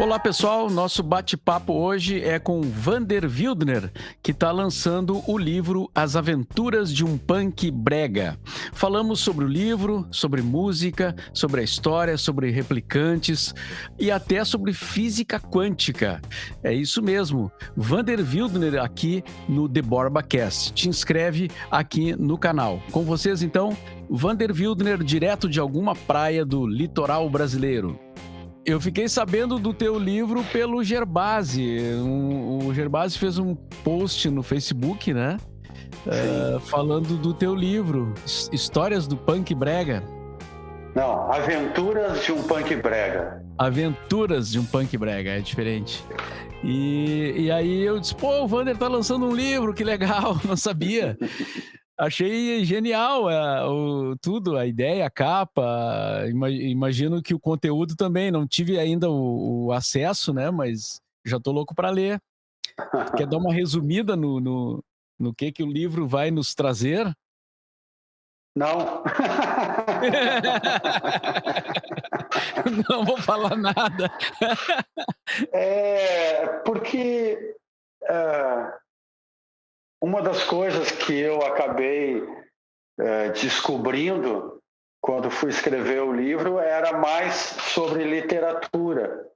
Olá pessoal, nosso bate-papo hoje é com Vander Wildner, que está lançando o livro As Aventuras de um Punk Brega. Falamos sobre o livro, sobre música, sobre a história, sobre replicantes e até sobre física quântica. É isso mesmo, Vander Wildner aqui no The Borba Cast. Te inscreve aqui no canal. Com vocês então, Vander Wildner, direto de alguma praia do litoral brasileiro. Eu fiquei sabendo do teu livro pelo Gerbasi. O Gerbasi fez um post no Facebook, né? Falando do teu livro, Histórias do Punk Brega. Não, Aventuras de um Punk Brega. Aventuras de um Punk Brega, é diferente. E aí eu disse, pô, o Vander tá lançando um livro, que legal, não sabia. Achei genial tudo, a ideia, a capa. Imagino que o conteúdo também. Não tive ainda o acesso, né? Mas já tô louco para ler. Quer dar uma resumida no que o livro vai nos trazer? Não. Não vou falar nada. Porque uma das coisas que eu acabei descobrindo quando fui escrever o livro era mais sobre literatura.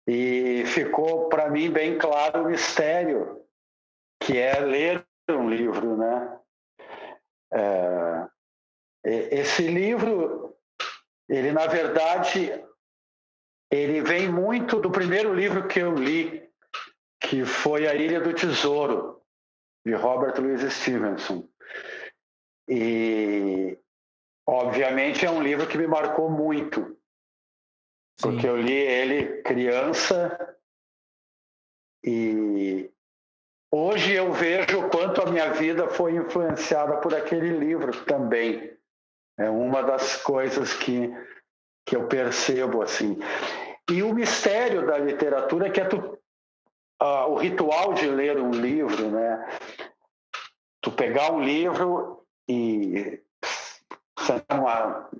E ficou para mim bem claro o mistério que é ler um livro, né? Esse livro, ele na verdade, ele vem muito do primeiro livro que eu li, que foi A Ilha do Tesouro, de Robert Louis Stevenson. E, obviamente, é um livro que me marcou muito, porque Sim. eu li ele criança e hoje eu vejo o quanto a minha vida foi influenciada por aquele livro também. É uma das coisas que eu percebo, assim. E o mistério da literatura é que o ritual de ler um livro, né? Tu pegar um livro e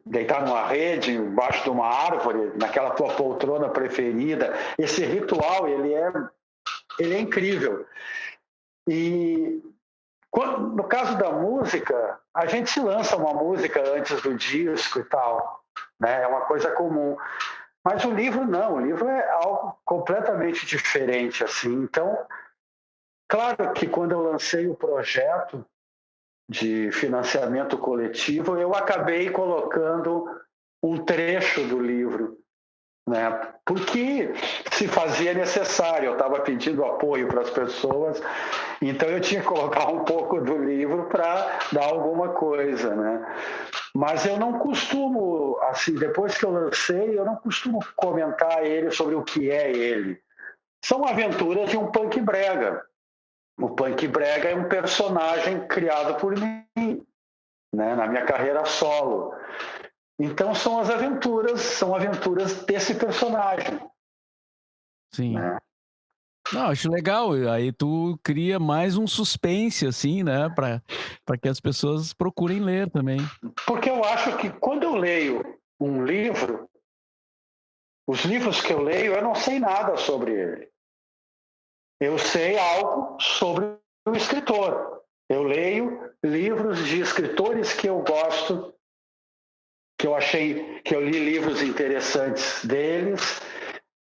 deitar numa rede, embaixo de uma árvore, naquela tua poltrona preferida. Esse ritual, ele é incrível. E no caso da música, a gente se lança uma música antes do disco e tal, né? É uma coisa comum. Mas o livro não, o livro é algo completamente diferente, assim. Então, claro que quando eu lancei o projeto de financiamento coletivo, eu acabei colocando um trecho do livro, né? Porque se fazia necessário, eu estava pedindo apoio para as pessoas, então eu tinha que colocar um pouco do livro para dar alguma coisa, né? Mas eu não costumo, assim, depois que eu lancei, eu não costumo comentar ele sobre o que é ele. São aventuras de um punk brega. O punk brega é um personagem criado por mim, né, na minha carreira solo. Então são aventuras desse personagem. Sim. Né? Não, acho legal. Aí tu cria mais um suspense, assim, né? Para que as pessoas procurem ler também. Porque eu acho que quando eu leio um livro, os livros que eu leio, eu não sei nada sobre ele. Eu sei algo sobre o escritor. Eu leio livros de escritores que eu gosto, que eu li livros interessantes deles,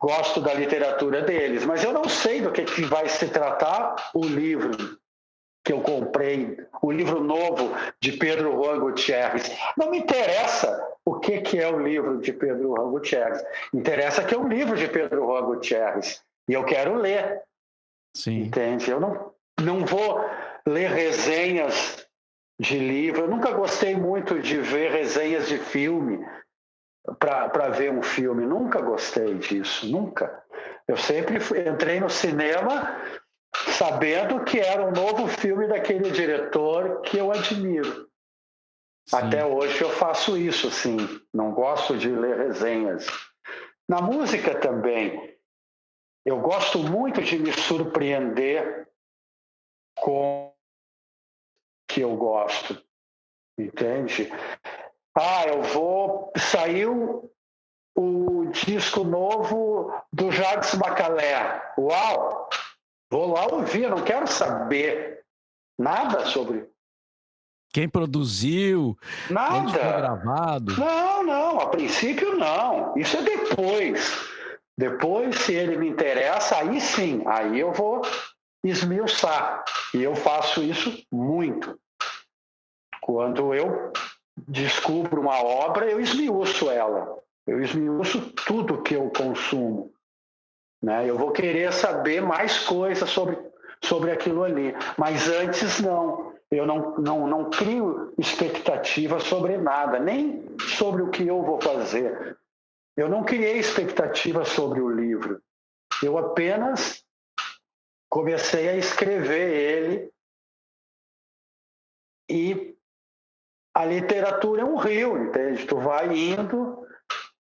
gosto da literatura deles, mas eu não sei do que vai se tratar o livro que eu comprei, o livro novo de Pedro Juan Gutierrez. Não me interessa o que é o livro de Pedro Juan Gutierrez. Interessa que é um livro de Pedro Juan Gutierrez e eu quero ler. Sim. Entende? Eu não vou ler resenhas de livro. Eu nunca gostei muito de ver resenhas de filme para ver um filme. Nunca gostei disso, nunca. Eu sempre entrei no cinema sabendo que era um novo filme daquele diretor que eu admiro. Sim. Até hoje eu faço isso, assim. Não gosto de ler resenhas. Na música também. Eu gosto muito de me surpreender com o que eu gosto. Entende? Saiu o disco novo do Jacques Macalé. Uau! Vou lá ouvir, não quero saber nada sobre... Quem produziu, onde foi Nada. gravado. Não, a princípio não. Isso é depois. Depois, se ele me interessa, aí sim, aí eu vou esmiuçar. E eu faço isso muito. Quando eu descubro uma obra, eu esmiuço ela. Eu esmiuço tudo que eu consumo. Né? Eu vou querer saber mais coisas sobre aquilo ali. Mas antes, não. Eu não crio expectativa sobre nada, nem sobre o que eu vou fazer. Eu não criei expectativa sobre o livro. Eu apenas comecei a escrever ele e a literatura é um rio, entende? Tu vai indo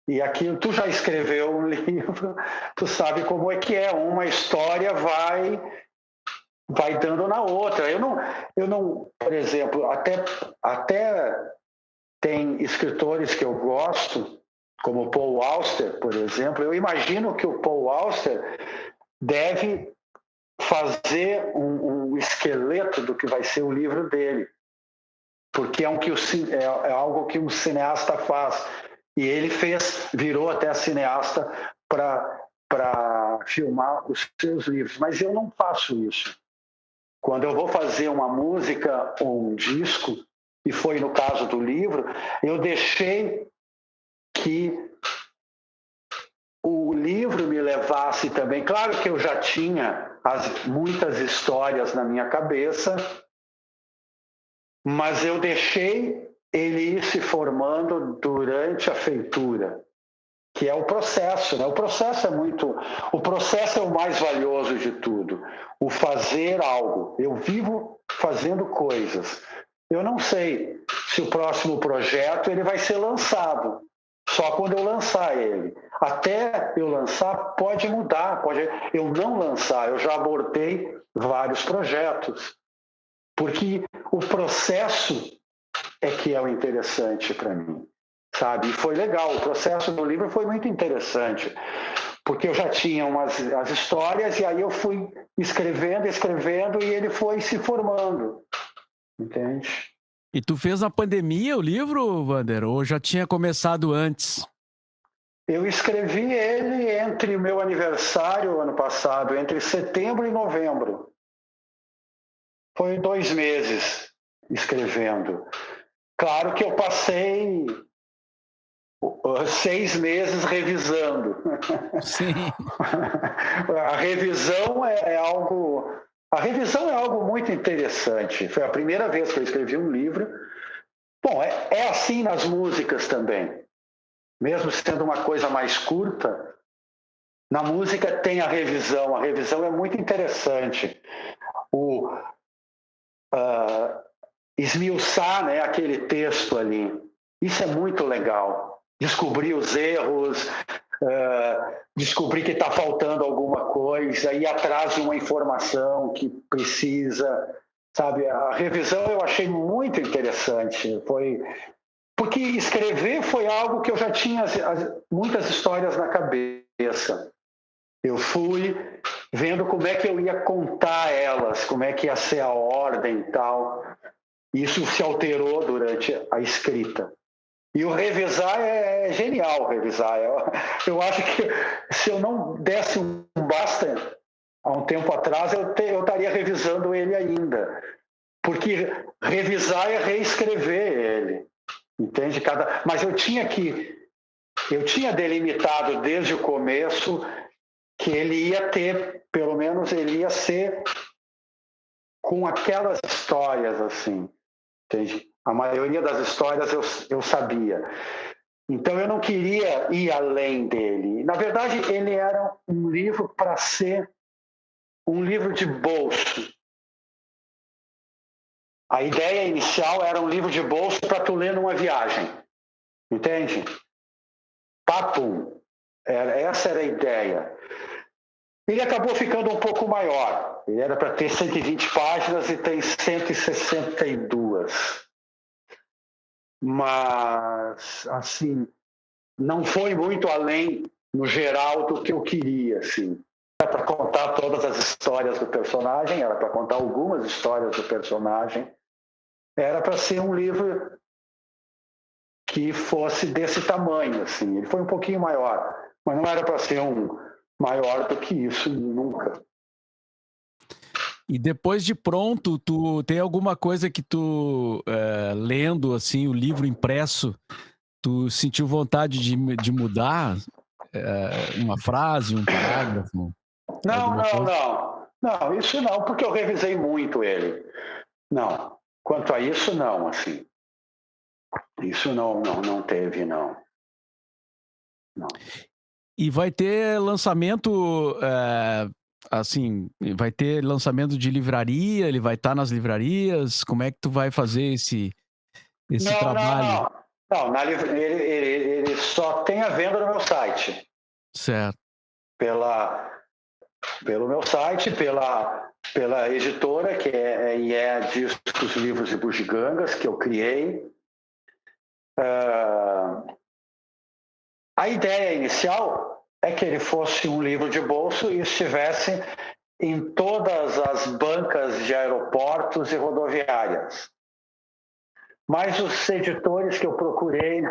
e aquilo, tu já escreveu um livro, tu sabe como é que é. Uma história vai dando na outra. Eu não, por exemplo, até tem escritores que eu gosto, como Paul Auster, por exemplo. Eu imagino que o Paul Auster deve fazer um esqueleto do que vai ser o livro dele, porque é algo que um cineasta faz. E ele virou até cineasta para filmar os seus livros. Mas eu não faço isso. Quando eu vou fazer uma música ou um disco, e foi no caso do livro, eu deixei que o livro me levasse também. Claro que eu já tinha muitas histórias na minha cabeça, mas eu deixei ele ir se formando durante a feitura, que é o processo, né? O processo é o mais valioso de tudo. O fazer algo. Eu vivo fazendo coisas. Eu não sei se o próximo projeto ele vai ser lançado. Só quando eu lançar ele. Até eu lançar, pode mudar. Pode eu não lançar. Eu já abortei vários projetos. Porque o processo é que é o interessante para mim. Sabe? E foi legal. O processo do livro foi muito interessante. Porque eu já tinha as histórias e aí eu fui escrevendo e ele foi se formando. Entende? E tu fez na pandemia o livro, Wander? Ou já tinha começado antes? Eu escrevi ele entre o meu aniversário ano passado, entre setembro e novembro. Foi 2 meses escrevendo. Claro que eu passei 6 meses revisando. Sim. A revisão é algo... A revisão é algo muito interessante. Foi a primeira vez que eu escrevi um livro. Bom, é assim nas músicas também. Mesmo sendo uma coisa mais curta, na música tem a revisão. A revisão é muito interessante. Esmiuçar, né, aquele texto ali. Isso é muito legal. Descobrir os erros, descobrir que está faltando alguma coisa, ir atrás de uma informação que precisa, sabe? A revisão eu achei muito interessante. Porque escrever foi algo que eu já tinha muitas histórias na cabeça. Eu fui vendo como é que eu ia contar elas, como é que ia ser a ordem e tal. Isso se alterou durante a escrita. E o revisar é genial, revisar. Eu acho que se eu não desse um basta há um tempo atrás, eu estaria revisando ele ainda. Porque revisar é reescrever ele. Entende? Mas eu tinha delimitado desde o começo que ele ia ter, pelo menos ele ia ser com aquelas histórias assim. Entende? A maioria das histórias eu sabia. Então eu não queria ir além dele. Na verdade, ele era um livro para ser um livro de bolso. A ideia inicial era um livro de bolso para tu ler numa viagem. Entende? Papum. Essa era a ideia. Ele acabou ficando um pouco maior. Ele era para ter 120 páginas e tem 162. Mas, assim, não foi muito além no geral do que eu queria, assim. Era para contar todas as histórias do personagem, era para contar algumas histórias do personagem, era para ser um livro que fosse desse tamanho, assim. Ele foi um pouquinho maior, mas não era para ser um maior do que isso, nunca. E depois de pronto, tu tem alguma coisa que tu, lendo assim o livro impresso, tu sentiu vontade de mudar uma frase, um parágrafo, Não, alguma não, coisa? não. Não, isso não, porque eu revisei muito ele. Não. Quanto a isso, não, assim. Isso não teve, não. Não. E vai ter lançamento, assim, vai ter lançamento de livraria, ele vai estar nas livrarias? Como é que tu vai fazer esse Não, não, trabalho? não. Não, ele só tem a venda no meu site. Certo. Pelo meu site, pela editora, que é Discos, Livros e Bugigangas, que eu criei. A ideia inicial é que ele fosse um livro de bolso e estivesse em todas as bancas de aeroportos e rodoviárias. Mas os editores que eu procurei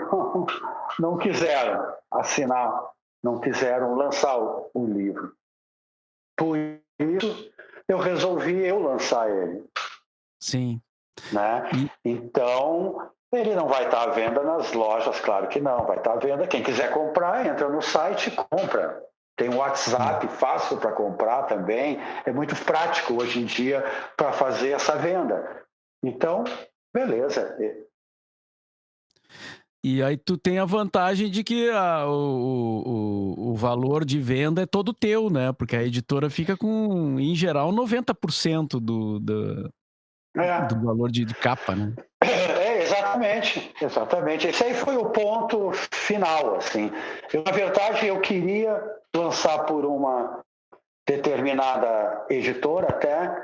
não quiseram assinar, não quiseram lançar o livro. Por isso, eu resolvi lançar ele. Sim. Né? E Então, ele não vai estar à venda nas lojas, claro que não. Vai estar à venda. Quem quiser comprar, entra no site e compra. Tem um WhatsApp fácil para comprar também. É muito prático hoje em dia para fazer essa venda. Então, beleza. E aí tu tem a vantagem de que o valor de venda é todo teu, né? Porque a editora fica com, em geral, 90% do É, valor de capa, né? exatamente, exatamente. Esse aí foi o ponto final, assim. Na verdade, eu queria lançar por uma determinada editora até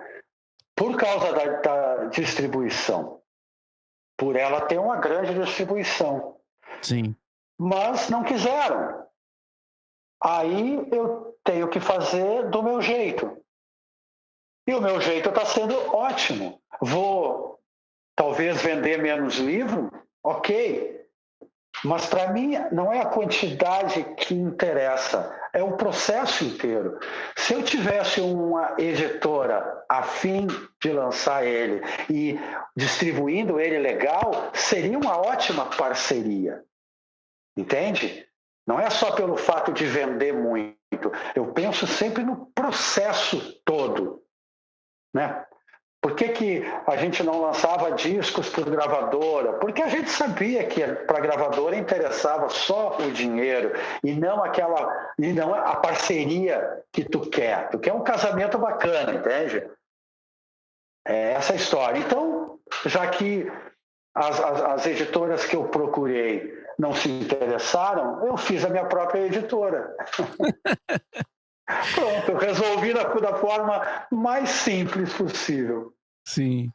por causa da distribuição, por ela ter uma grande distribuição. Sim. Mas não quiseram. Aí eu tenho que fazer do meu jeito. E o meu jeito está sendo ótimo. Vou talvez vender menos livro, ok. Mas para mim não é a quantidade que interessa, é o processo inteiro. Se eu tivesse uma editora a fim de lançar ele e distribuindo ele legal, seria uma ótima parceria. Entende? Não é só pelo fato de vender muito. Eu penso sempre no processo todo, né? Por que a gente não lançava discos por gravadora? Porque a gente sabia que para a gravadora interessava só o dinheiro e não a parceria que tu quer. Tu quer um casamento bacana, entende? É essa a história. Então, já que as editoras que eu procurei não se interessaram, eu fiz a minha própria editora. Pronto, eu resolvi da forma mais simples possível. Sim.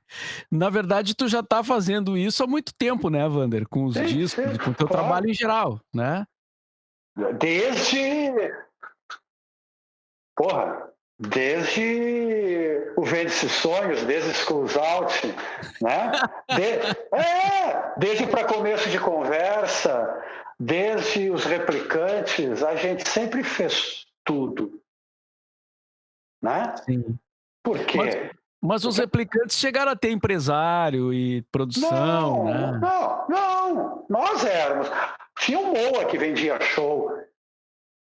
Na verdade, tu já tá fazendo isso há muito tempo, né, Wander? Com os Sim, discos sim, e com o teu claro. trabalho em geral, né? Desde o Vende-se Sonhos, desde Schools Out, né? Desde para começo de conversa, desde os replicantes, a gente sempre fez tudo, né? Sim. Por Mas quê? mas os Porque replicantes chegaram a ter empresário e produção, não, né? não, não, nós éramos. Tinha o Moa que vendia show,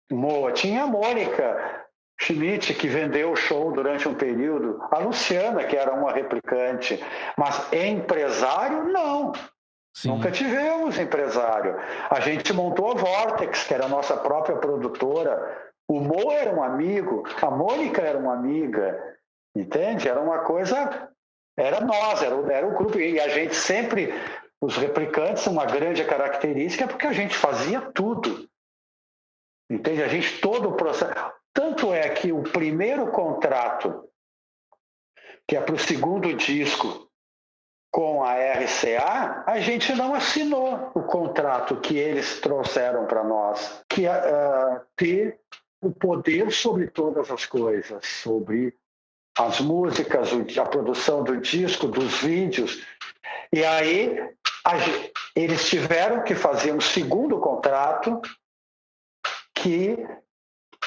Moa, tinha a Mônica Schmidt, que vendeu o show durante um período, a Luciana, que era uma replicante, mas empresário, não. Nunca Sim. tivemos empresário. A gente montou a Vortex, que era a nossa própria produtora. O Mo era um amigo, a Mônica era uma amiga, entende? Era uma coisa, era nós, era o grupo. E a gente sempre, os replicantes, uma grande característica é porque a gente fazia tudo. Entende? A gente, todo o processo. Tanto é que o primeiro contrato, que é para o segundo disco, com a RCA, a gente não assinou o contrato que eles trouxeram para nós, que é ter o poder sobre todas as coisas, sobre as músicas, a produção do disco, dos vídeos. E aí eles tiveram que fazer um segundo contrato que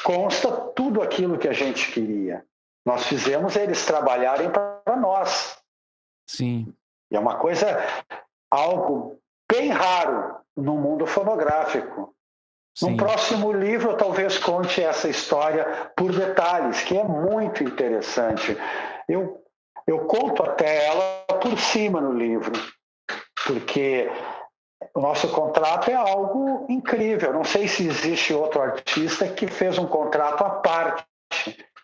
consta tudo aquilo que a gente queria. Nós fizemos eles trabalharem para nós. Sim. E é uma coisa, algo bem raro no mundo fonográfico. Sim. No próximo livro, eu talvez conte essa história por detalhes, que é muito interessante. Eu conto até ela por cima no livro, porque o nosso contrato é algo incrível. Não sei se existe outro artista que fez um contrato à parte,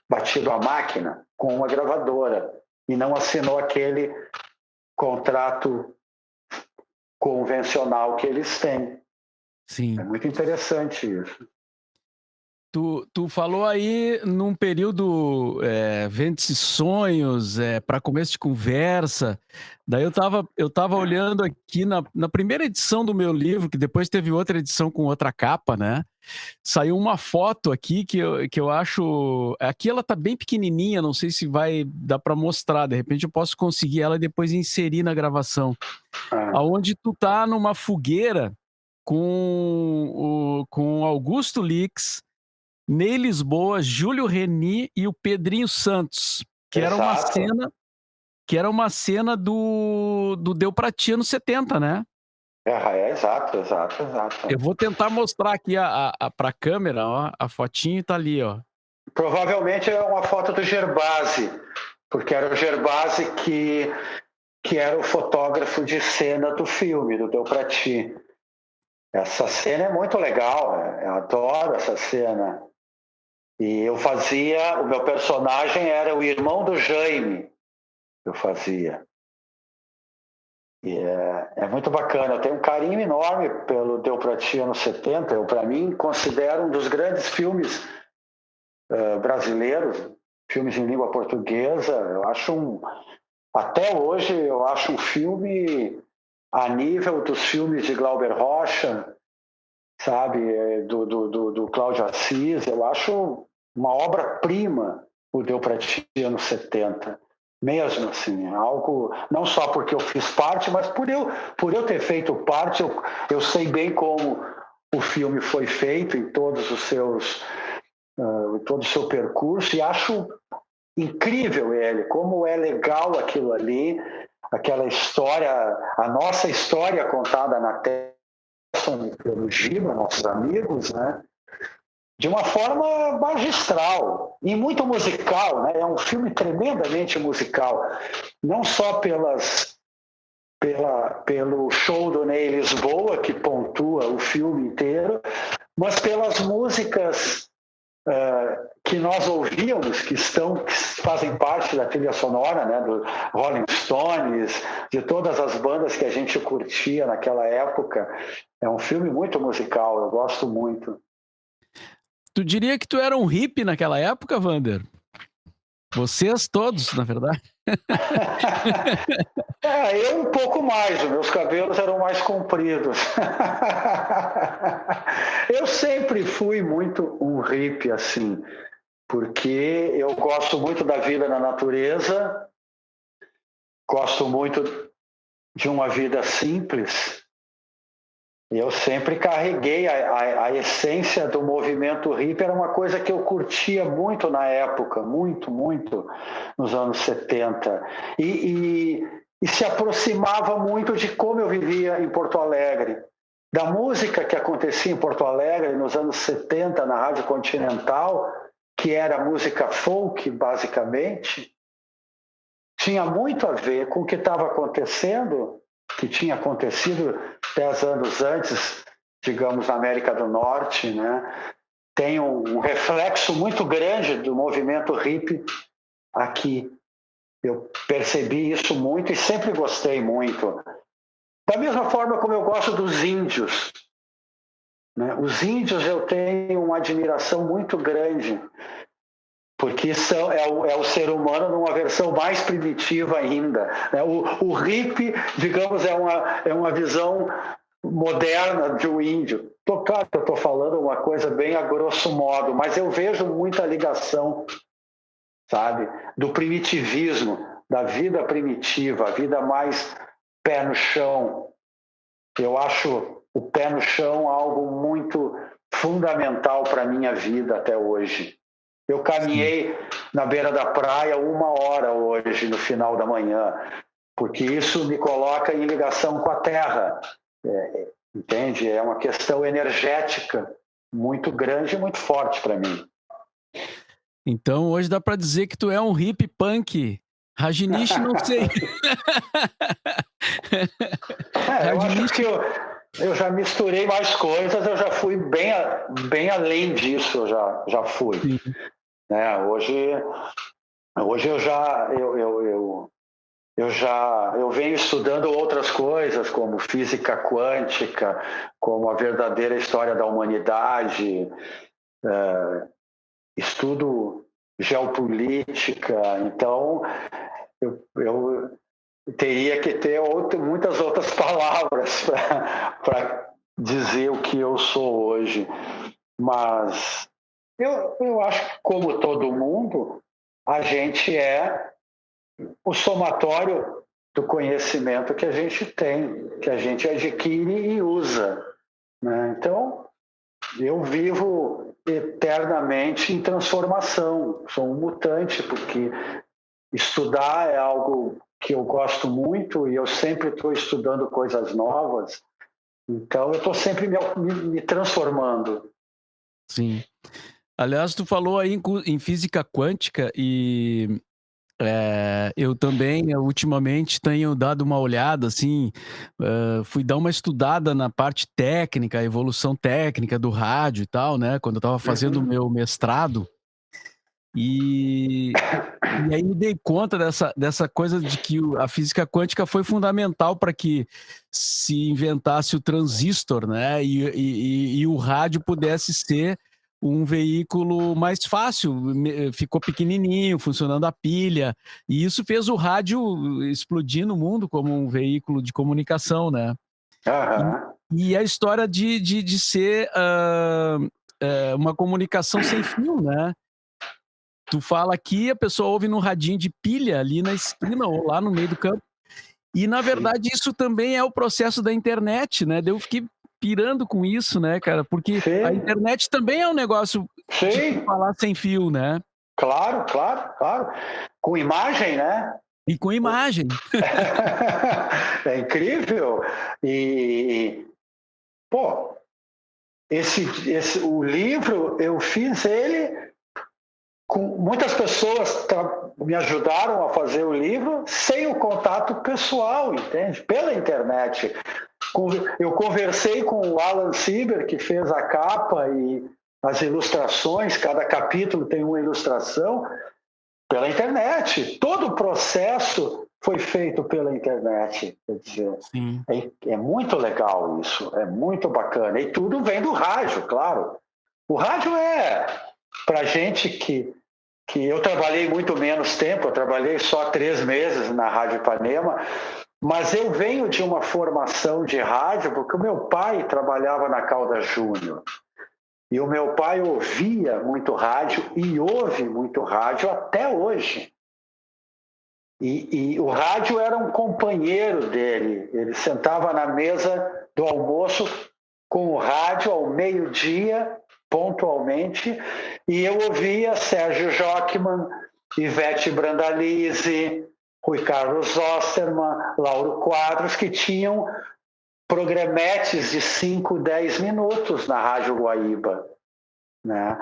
batido à máquina, com uma gravadora, e não assinou aquele contrato convencional que eles têm. Sim. É muito interessante isso. Tu falou aí num período Vende-se Sonhos, para começo de conversa. Daí eu tava olhando aqui na primeira edição do meu livro, que depois teve outra edição com outra capa, né? Saiu uma foto aqui que eu acho... Aqui ela tá bem pequenininha, não sei se vai dar para mostrar. De repente eu posso conseguir ela e depois inserir na gravação. Aonde tu tá numa fogueira com Augusto Lix, Ney Lisboa, Júlio Reni e o Pedrinho Santos, que era uma cena do Deu Pra Ti anos 70, né? Exato. Eu vou tentar mostrar aqui pra câmera, ó, a fotinho tá ali, ó. Provavelmente é uma foto do Gerbasi, porque era o Gerbasi que era o fotógrafo de cena do filme, do Deu Pra Ti. Essa cena é muito legal, eu adoro essa cena. E o meu personagem era o irmão do Jaime, eu fazia. E é muito bacana, eu tenho um carinho enorme pelo Deu Pra Ti anos 70, eu, para mim, considero um dos grandes filmes brasileiros, filmes em língua portuguesa. Até hoje, eu acho um filme a nível dos filmes de Glauber Rocha, sabe, do Cláudio Assis. Eu acho uma obra-prima o Deu Pra Ti anos 70. Mesmo assim, algo, não só porque eu fiz parte, mas por eu ter feito parte, eu sei bem como o filme foi feito em todos os seus, todo o seu percurso, e acho incrível ele, como é legal aquilo ali, aquela história, a nossa história contada na tela pelo Giba, nossos amigos, né? De uma forma magistral e muito musical, né? É um filme tremendamente musical, não só pelo show do Ney Lisboa, que pontua o filme inteiro, mas pelas músicas que nós ouvíamos, que fazem parte da trilha sonora, né? Do Rolling Stones, de todas as bandas que a gente curtia naquela época. É um filme muito musical, eu gosto muito. Tu diria que tu era um hippie naquela época, Vander? Vocês todos, na verdade. Eu um pouco mais, os meus cabelos eram mais compridos. Eu sempre fui muito um hippie, assim, porque eu gosto muito da vida na natureza, gosto muito de uma vida simples. Eu sempre carreguei a essência do movimento hippie, era uma coisa que eu curtia muito na época, muito, nos anos 70. E se aproximava muito de como eu vivia em Porto Alegre, da música que acontecia em Porto Alegre nos anos 70 na Rádio Continental, que era música folk, basicamente, tinha muito a ver com o que estava acontecendo, que tinha acontecido 10 anos antes, digamos, na América do Norte, né? Tem um reflexo muito grande do movimento hippie aqui. Eu percebi isso muito e sempre gostei muito. Da mesma forma como eu gosto dos índios, né? Os índios eu tenho uma admiração muito grande. porque é o ser humano numa versão mais primitiva ainda, né? O hippie, digamos, é uma visão moderna de um índio. Claro que eu estou falando uma coisa bem a grosso modo, mas eu vejo muita ligação, sabe, do primitivismo, da vida primitiva, a vida mais pé no chão. Eu acho o pé no chão algo muito fundamental para a minha vida até hoje. Eu caminhei na beira da praia 1 hora hoje, no final da manhã, porque isso me coloca em ligação com a terra. Entende? É uma questão energética muito grande e muito forte para mim. Então, hoje dá para dizer que tu é um hippie punk. Rajneesh, não sei. Eu acho que eu já misturei mais coisas, eu já fui bem além disso, eu já fui. Né? Hoje eu venho estudando outras coisas, como física quântica, como a verdadeira história da humanidade, estudo geopolítica. Então, eu teria que ter muitas outras palavras para dizer o que eu sou hoje. Mas eu acho que, como todo mundo, a gente é o somatório do conhecimento que a gente tem, que a gente adquire e usa, né? Então, eu vivo eternamente em transformação. Sou um mutante, porque estudar é algo que eu gosto muito e eu sempre estou estudando coisas novas. Então, eu estou sempre me transformando. Sim. Aliás, tu falou aí em física quântica e eu também, ultimamente, tenho dado uma olhada, assim, fui dar uma estudada na parte técnica, a evolução técnica do rádio e tal, né, quando eu estava fazendo o meu mestrado. E aí me dei conta dessa coisa de que a física quântica foi fundamental para que se inventasse o transistor, né, e o rádio pudesse ser um veículo mais fácil, ficou pequenininho, funcionando a pilha, e isso fez o rádio explodir no mundo como um veículo de comunicação, né. Aham. E a história de ser, uma comunicação sem fio, né. Tu fala aqui, a pessoa ouve no radinho de pilha ali na esquina ou lá no meio do campo. E na verdade isso também é o processo da internet, né, daí eu fiquei pirando com isso, né, cara, porque a Sim, internet também é um negócio de tu sim, falar sem fio, né, claro, claro, claro. Com imagem, né? e com imagem. É incrível. E, pô, o livro, eu fiz ele com muitas pessoas me ajudaram a fazer o livro sem o contato pessoal, entende? Pela internet. Eu conversei com o Alan Sieber, que fez a capa e as ilustrações, cada capítulo tem uma ilustração, pela internet. Todo o processo foi feito pela internet. Quer dizer, Sim. é muito legal isso, é muito bacana. E tudo vem do rádio, claro. O rádio para gente que eu trabalhei muito menos tempo, eu trabalhei só 3 meses na Rádio Ipanema, mas eu venho de uma formação de rádio, porque o meu pai trabalhava na Caldas Júnior. E o meu pai ouvia muito rádio e ouve muito rádio até hoje. E o rádio era um companheiro dele. Ele sentava na mesa do almoço com o rádio ao meio-dia, pontualmente, e eu ouvia Sérgio Jockmann, Ivete Brandalize, Rui Carlos Osterman, Lauro Quadros, que tinham programetes de 5, 10 minutos na Rádio Guaíba, né?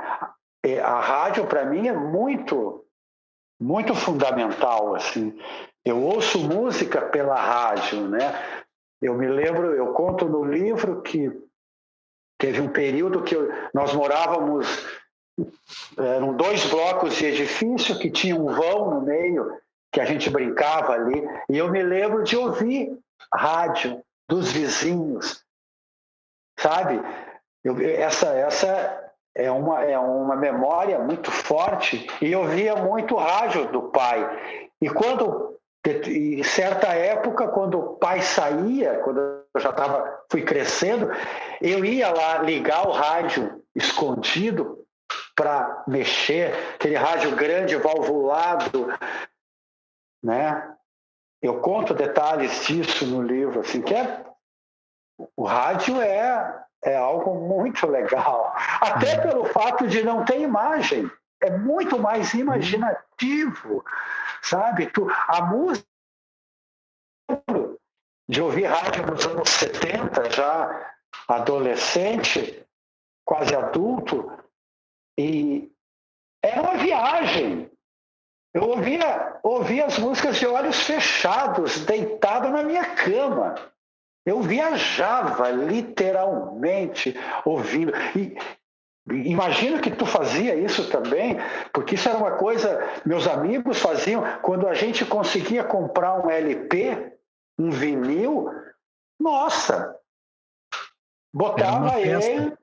A rádio, para mim, é muito, muito fundamental. Assim. Eu ouço música pela rádio, né? Eu me lembro, eu conto no livro que teve um período que nós morávamos, eram 2 blocos de edifício que tinha um vão no meio, que a gente brincava ali, e eu me lembro de ouvir rádio dos vizinhos, sabe? Essa é uma memória muito forte, e eu via muito rádio do pai. Em certa época, quando o pai saía, quando eu fui crescendo, eu ia lá ligar o rádio escondido para mexer, aquele rádio grande, valvulado, né? Eu conto detalhes disso no livro, assim, o rádio é algo muito legal, até pelo fato de não ter imagem, é muito mais imaginativo, sabe? A música, de ouvir rádio nos anos 70, já adolescente, quase adulto, e era uma viagem. Eu ouvia as músicas de olhos fechados, deitado na minha cama. Eu viajava literalmente ouvindo. E imagino que tu fazia isso também, porque isso era uma coisa, meus amigos faziam, quando a gente conseguia comprar um LP, um vinil, nossa, botava ele.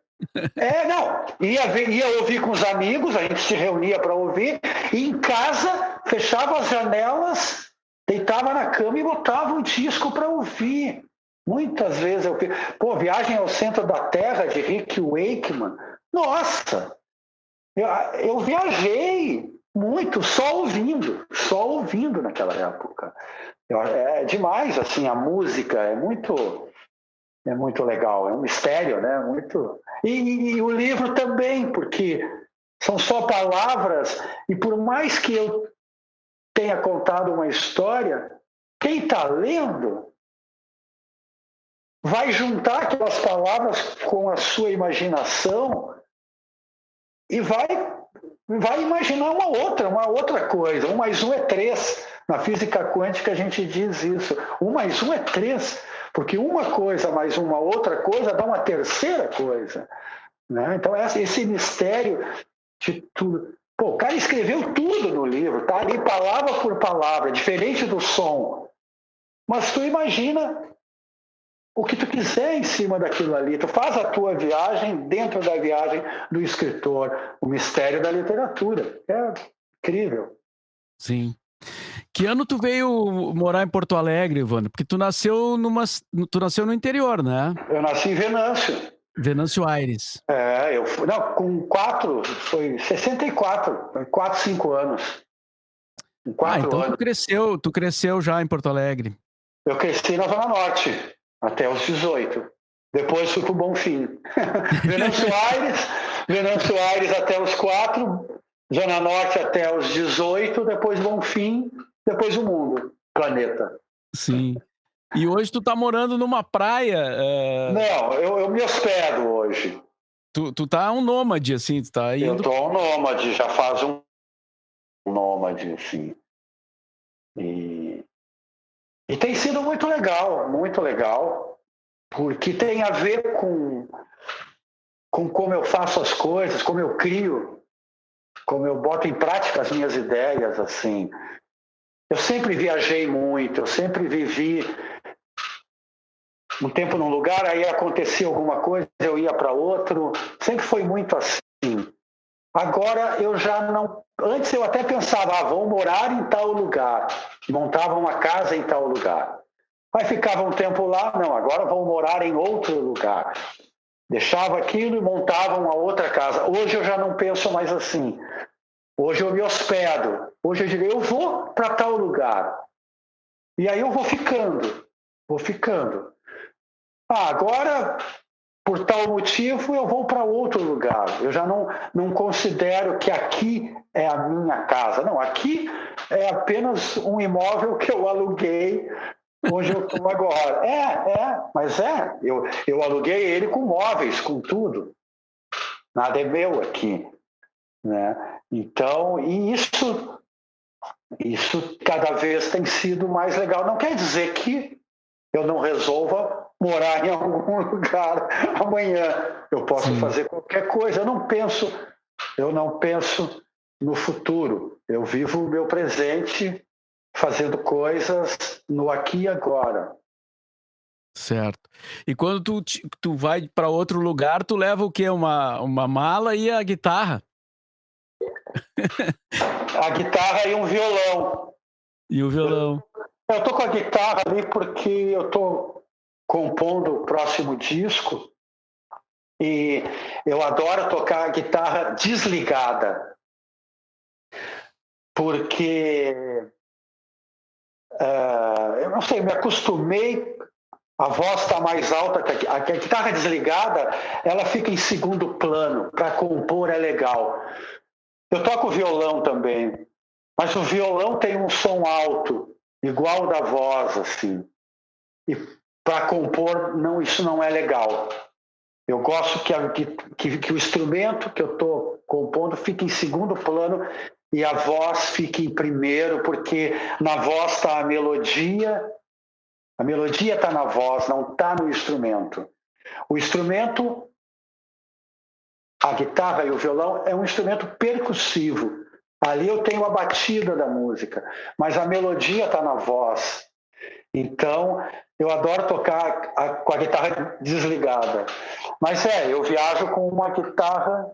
Não, ia ouvir com os amigos, a gente se reunia para ouvir, e em casa fechava as janelas, deitava na cama e botava um disco para ouvir. Muitas vezes eu fiz. Viagem ao Centro da Terra, de Rick Wakeman. Nossa, eu viajei muito só ouvindo naquela época. É demais, assim, a música é muito legal, é um mistério, né? E o livro também, porque são só palavras, e por mais que eu tenha contado uma história, quem está lendo vai juntar aquelas palavras com a sua imaginação e vai imaginar uma outra coisa. 1 mais 1 é 3. Na física quântica a gente diz isso. 1 mais 1 é 3, porque uma coisa mais uma outra coisa dá uma terceira coisa. Né? Então, esse mistério de tudo. O cara escreveu tudo no livro, tá ali palavra por palavra, diferente do som. Mas tu imagina o que tu quiser em cima daquilo ali. Tu faz a tua viagem dentro da viagem do escritor. O mistério da literatura. É incrível. Sim. Que ano tu veio morar em Porto Alegre, Evandro? Porque tu nasceu no interior, né? Eu nasci em Venâncio. Venâncio Aires. Com 64, 4, 5 anos. Com 4 então anos. Tu cresceu já em Porto Alegre. Eu cresci na Zona Norte, até os 18. Depois fui para o Bonfim. Venâncio Aires até os 4, Zona Norte até os 18, depois Bonfim, depois o mundo, planeta. Sim. E hoje tu tá morando numa praia. Não, eu me hospedo hoje. Tu tá um nômade, assim, tu tá indo. Eu tô um nômade, já faz um nômade, assim. E tem sido muito legal, porque tem a ver com como eu faço as coisas, como eu crio, como eu boto em prática as minhas ideias, assim. Eu sempre viajei muito, eu sempre vivi um tempo num lugar, aí acontecia alguma coisa, eu ia para outro, sempre foi muito assim. Agora eu já não... Antes eu até pensava, vou morar em tal lugar, montava uma casa em tal lugar. Aí ficava um tempo lá, não, agora vou morar em outro lugar. Deixava aquilo e montava uma outra casa. Hoje eu já não penso mais assim. Hoje eu me hospedo. Hoje eu digo, eu vou para tal lugar. E aí eu vou ficando. Agora, por tal motivo, eu vou para outro lugar. Eu já não considero que aqui é a minha casa. Não, aqui é apenas um imóvel que eu aluguei onde eu estou agora. Mas eu aluguei ele com móveis, com tudo. Nada é meu aqui. Né? Então, e isso cada vez tem sido mais legal. Não quer dizer que eu não resolva morar em algum lugar amanhã. Eu posso fazer qualquer coisa. Eu não penso no futuro. Eu vivo o meu presente fazendo coisas no aqui e agora. Certo. E quando tu vai para outro lugar, tu leva o quê? Uma mala e a guitarra? A guitarra e um violão. E o violão. Eu tô com a guitarra ali porque eu tô compondo o próximo disco e eu adoro tocar a guitarra desligada, porque eu não sei, me acostumei, a voz está mais alta, a guitarra desligada, ela fica em segundo plano, para compor é legal. Eu toco violão também, mas o violão tem um som alto, igual da voz, assim. E para compor, não, isso não é legal. Eu gosto que o instrumento que eu estou compondo fique em segundo plano e a voz fique em primeiro, porque na voz está a melodia está na voz, não está no instrumento. O instrumento, a guitarra e o violão, é um instrumento percussivo. Ali eu tenho a batida da música, mas a melodia está na voz. Então, eu adoro tocar com a guitarra desligada. Mas eu viajo com uma guitarra.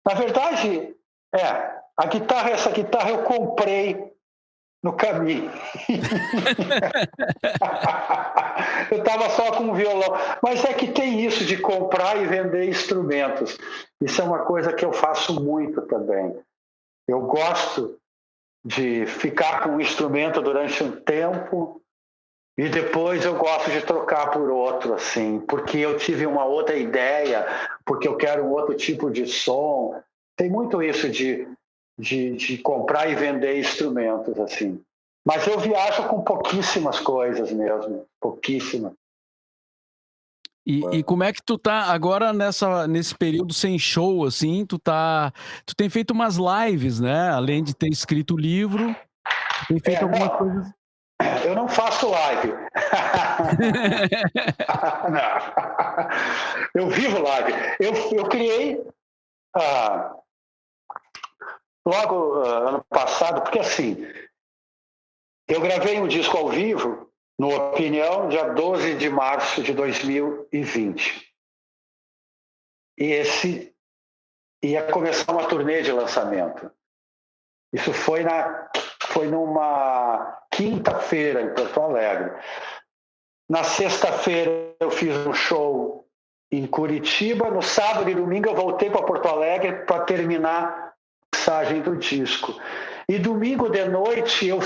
Na verdade, essa guitarra eu comprei no caminho. Eu estava só com o violão. Mas é que tem isso de comprar e vender instrumentos. Isso é uma coisa que eu faço muito também. Eu gosto de ficar com o instrumento durante um tempo e depois eu gosto de trocar por outro, assim, porque eu tive uma outra ideia, porque eu quero um outro tipo de som. Tem muito isso de comprar e vender instrumentos, assim. Mas eu viajo com pouquíssimas coisas mesmo, pouquíssimas. E como é que tu tá agora nesse período sem show, assim, tu tem feito umas lives, né, além de ter escrito o livro, tu tem feito algumas Não, coisas. eu não faço live. Não. Eu vivo live. Eu criei ah, logo ano passado, porque assim, eu gravei um disco ao vivo, no Opinião, dia 12 de março de 2020. E esse ia começar uma turnê de lançamento. Isso foi numa quinta-feira em Porto Alegre. Na sexta-feira eu fiz um show em Curitiba. No sábado e domingo eu voltei para Porto Alegre para terminar a mixagem do disco. E domingo de noite eu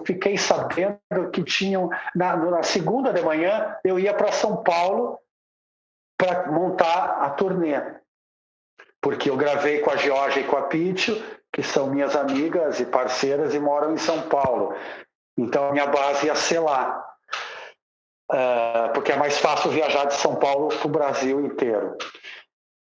fiquei sabendo que tinham, na segunda de manhã, eu ia para São Paulo para montar a turnê. Porque eu gravei com a Georgia e com a Pitio, que são minhas amigas e parceiras e moram em São Paulo. Então a minha base ia ser lá. Porque é mais fácil viajar de São Paulo para o Brasil inteiro.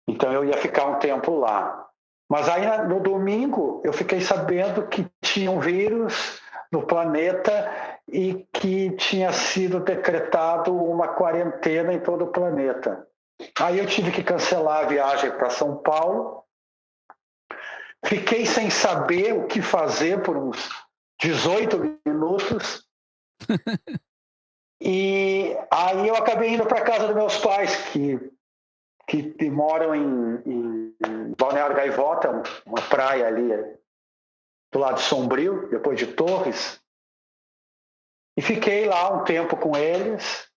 Então eu ia ficar um tempo lá. Mas aí no domingo eu fiquei sabendo que tinha um vírus no planeta e que tinha sido decretado uma quarentena em todo o planeta. Aí eu tive que cancelar a viagem para São Paulo. Fiquei sem saber o que fazer por uns 18 minutos. E aí eu acabei indo para casa dos meus pais, que moram em Balneário Gaivota, uma praia ali do lado de Sombrio, depois de Torres. E fiquei lá um tempo com eles,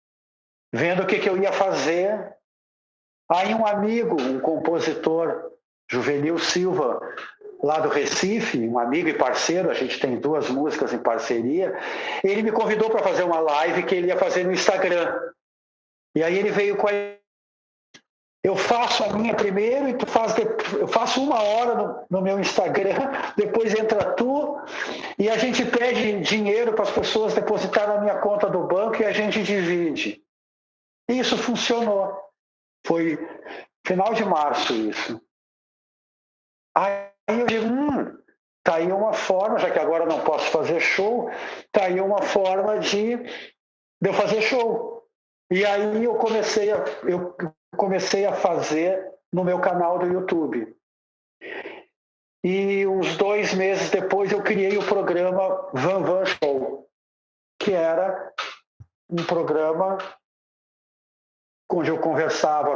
vendo o que eu ia fazer. Aí um amigo, um compositor, Juvenil Silva, lá do Recife, um amigo e parceiro, a gente tem 2 músicas em parceria, ele me convidou para fazer uma live que ele ia fazer no Instagram. E aí ele veio com a... Eu faço a minha primeiro e eu faço 1 hora no meu Instagram, depois entra tu e a gente pede dinheiro para as pessoas depositar na minha conta do banco e a gente divide. E isso funcionou. Foi final de março isso. Aí eu digo, tá aí uma forma, já que agora não posso fazer show, tá aí uma forma de eu fazer show. E aí eu comecei a fazer no meu canal do YouTube. E uns 2 meses depois eu criei o programa Van Van Show, que era um programa onde eu conversava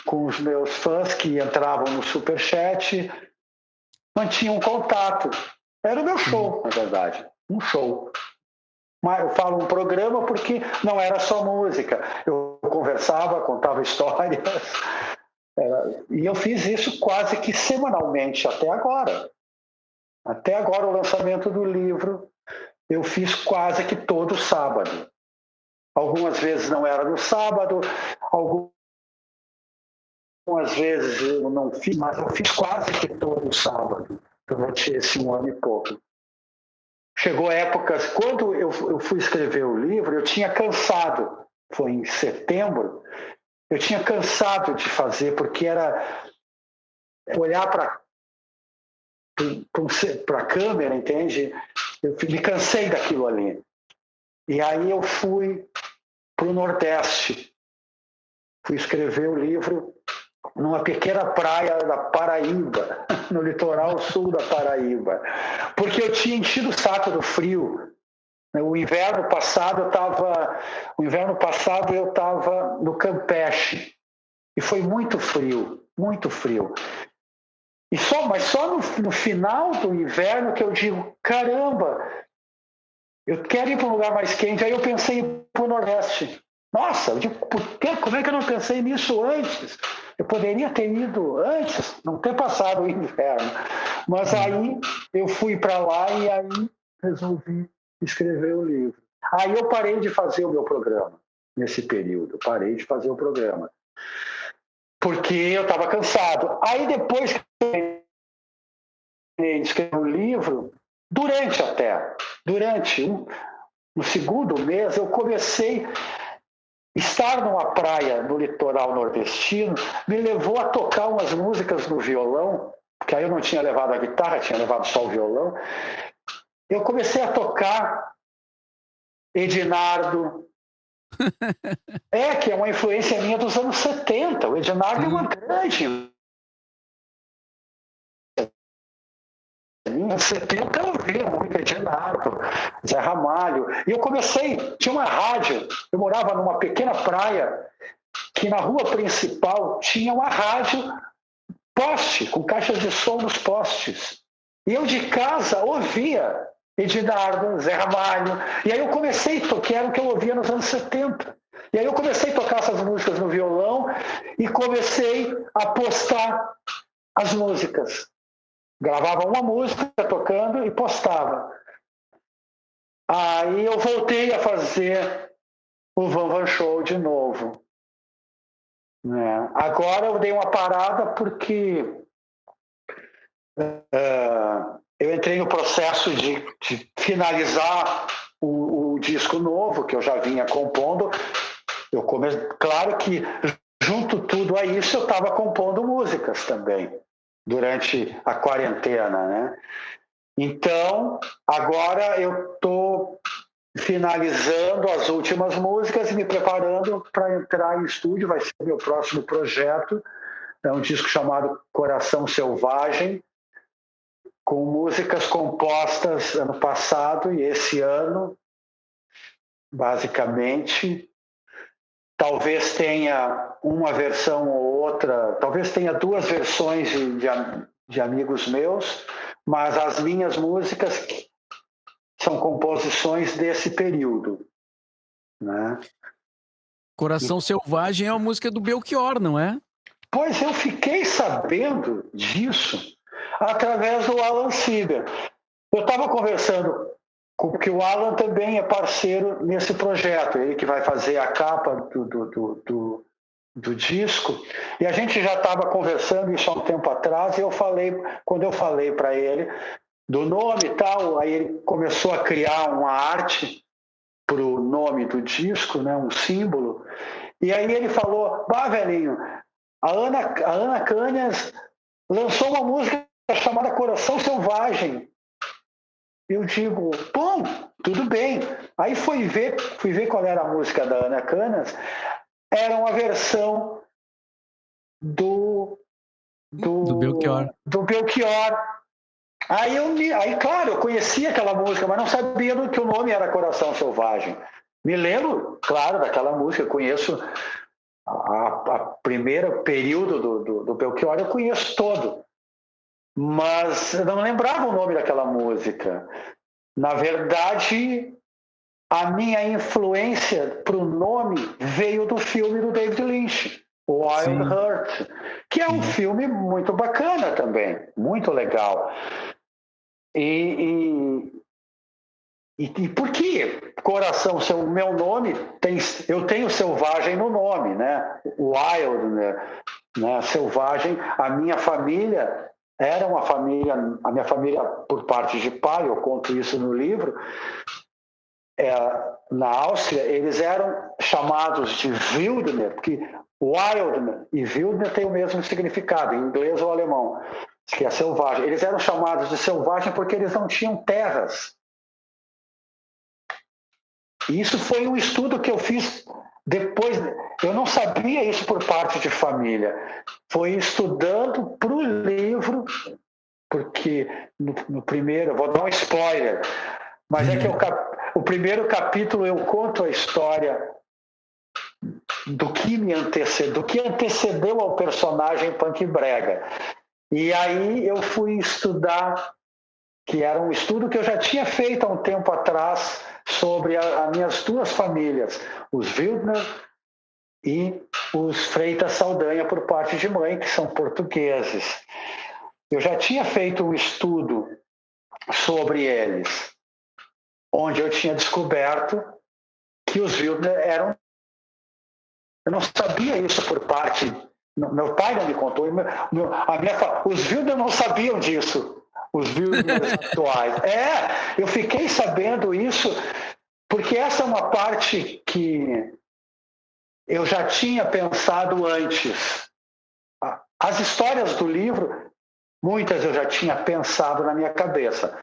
com os meus fãs que entravam no Superchat, mantinha um contato. Era o meu show, na verdade, um show. Mas eu falo um programa porque não era só música. Eu conversava, contava histórias. E eu fiz isso quase que semanalmente até agora. Até agora, o lançamento do livro, eu fiz quase que todo sábado. Algumas vezes não era no sábado, algumas vezes eu não fiz, mas eu fiz quase que todo sábado, durante esse 1 ano e pouco. Chegou épocas, quando eu fui escrever o livro, eu tinha cansado, foi em setembro, eu tinha cansado de fazer, porque era olhar para a câmera, entende? Eu me cansei daquilo ali. E aí eu fui para o Nordeste, fui escrever o livro numa pequena praia da Paraíba, no litoral sul da Paraíba, porque eu tinha enchido o saco do frio. O inverno passado eu estava no Campeche e foi muito frio, muito frio. Mas só no final do inverno que eu digo, caramba, eu quero ir para um lugar mais quente. Aí eu pensei em ir para o Nordeste. Nossa, eu digo, como é que eu não pensei nisso antes? Eu poderia ter ido antes, não ter passado o inverno. Mas aí eu fui para lá e aí resolvi escrever o livro. Aí eu parei de fazer o meu programa, nesse período. Parei de fazer o programa. Porque eu estava cansado. Aí depois que eu escrevi o livro, no segundo mês, eu comecei estar numa praia no litoral nordestino, me levou a tocar umas músicas no violão, porque aí eu não tinha levado a guitarra, tinha levado só o violão. Eu comecei a tocar Edinardo, que é uma influência minha dos anos 70. O Edinardo é uma grande. Em 70 eu ouvia muito Edinardo, Zé Ramalho. E eu comecei, tinha uma rádio, eu morava numa pequena praia, que na rua principal tinha uma rádio poste, com caixas de som nos postes. E eu de casa ouvia Edinardo, Zé Ramalho. E aí eu comecei, que era o que eu ouvia nos anos 70. E aí eu comecei a tocar essas músicas no violão e comecei a postar as músicas. Gravava uma música tocando e postava. Aí eu voltei a fazer o Van Van Show de novo. Agora eu dei uma parada porque eu entrei no processo de finalizar o disco novo que eu já vinha compondo. Claro que junto tudo a isso eu estava compondo músicas também durante a quarentena, né? Então agora eu estou finalizando as últimas músicas e me preparando para entrar em estúdio. Vai ser meu próximo projeto. É um disco chamado Coração Selvagem, com músicas compostas ano passado e esse ano, basicamente. Talvez tenha uma versão ou outra, talvez tenha 2 versões de amigos meus, mas as minhas músicas são composições desse período, né? Coração Selvagem é uma música do Belchior, não é? Pois eu fiquei sabendo disso através do Alan Sieber. Eu estava conversando, porque o Alan também é parceiro nesse projeto, ele que vai fazer a capa do disco, e a gente já estava conversando isso há um tempo atrás, e quando eu falei para ele do nome e tal, aí ele começou a criar uma arte para o nome do disco, né, um símbolo, e aí ele falou, velhinho, a Ana Canhas lançou uma música chamada Coração Selvagem. Eu digo, bom, tudo bem. Aí fui ver qual era a música da Ana Canhas. Era uma versão do Belchior. Do Belchior. Aí, claro, eu conhecia aquela música, mas não sabia que o nome era Coração Selvagem. Me lembro, claro, daquela música, conheço a primeiro período do Belchior eu conheço todo, mas eu não lembrava o nome daquela música. Na verdade, a minha influência para o nome veio do filme do David Lynch, Wild Heart, que é um filme muito bacana também, muito legal. E por que Coração, o meu nome, eu tenho selvagem no nome, né? Wild, né? Selvagem. A minha família era uma família, a minha família por parte de pai, eu conto isso no livro, na Áustria, eles eram chamados de Wildner, porque Wild e Wildner têm o mesmo significado, em inglês ou alemão, que é selvagem. Eles eram chamados de selvagem porque eles não tinham terras. E isso foi um estudo que eu fiz depois. Eu não sabia isso por parte de família. Foi estudando para o livro, porque no primeiro, vou dar um spoiler, mas é que o primeiro capítulo eu conto a história do que me antecedeu, do que antecedeu ao personagem Punk Brega. E aí eu fui estudar, que era um estudo que eu já tinha feito há um tempo atrás, sobre as minhas duas famílias, os Wildner e os Freitas Saldanha por parte de mãe, que são portugueses. Eu já tinha feito um estudo sobre eles, onde eu tinha descoberto que os Wildner eram... Eu não sabia isso por parte... Meu pai não me contou, os Wildner não sabiam disso. Os Wildner atuais. Eu fiquei sabendo isso porque essa é uma parte que eu já tinha pensado antes. As histórias do livro, muitas eu já tinha pensado na minha cabeça.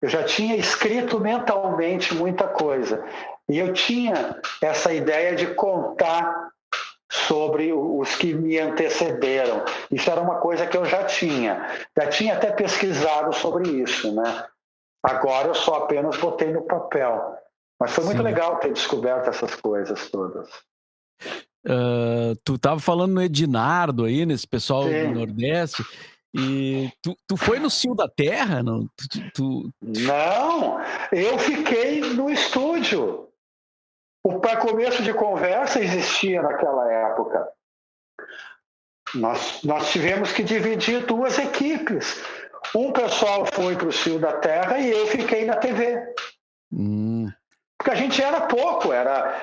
Eu já tinha escrito mentalmente muita coisa. E eu tinha essa ideia de contar sobre os que me antecederam. Isso era uma coisa que eu já tinha até pesquisado sobre isso, né? Agora eu só apenas botei no papel. Mas foi muito legal ter descoberto essas coisas todas. Tu estava falando no Edinardo aí, nesse pessoal do Nordeste, e tu foi no Cio da Terra? Não, não, eu fiquei no estúdio. Para começo de conversa existia naquela época. Nós tivemos que dividir duas equipes. Um pessoal foi para o Cio da Terra e eu fiquei na TV. Porque a gente era pouco, era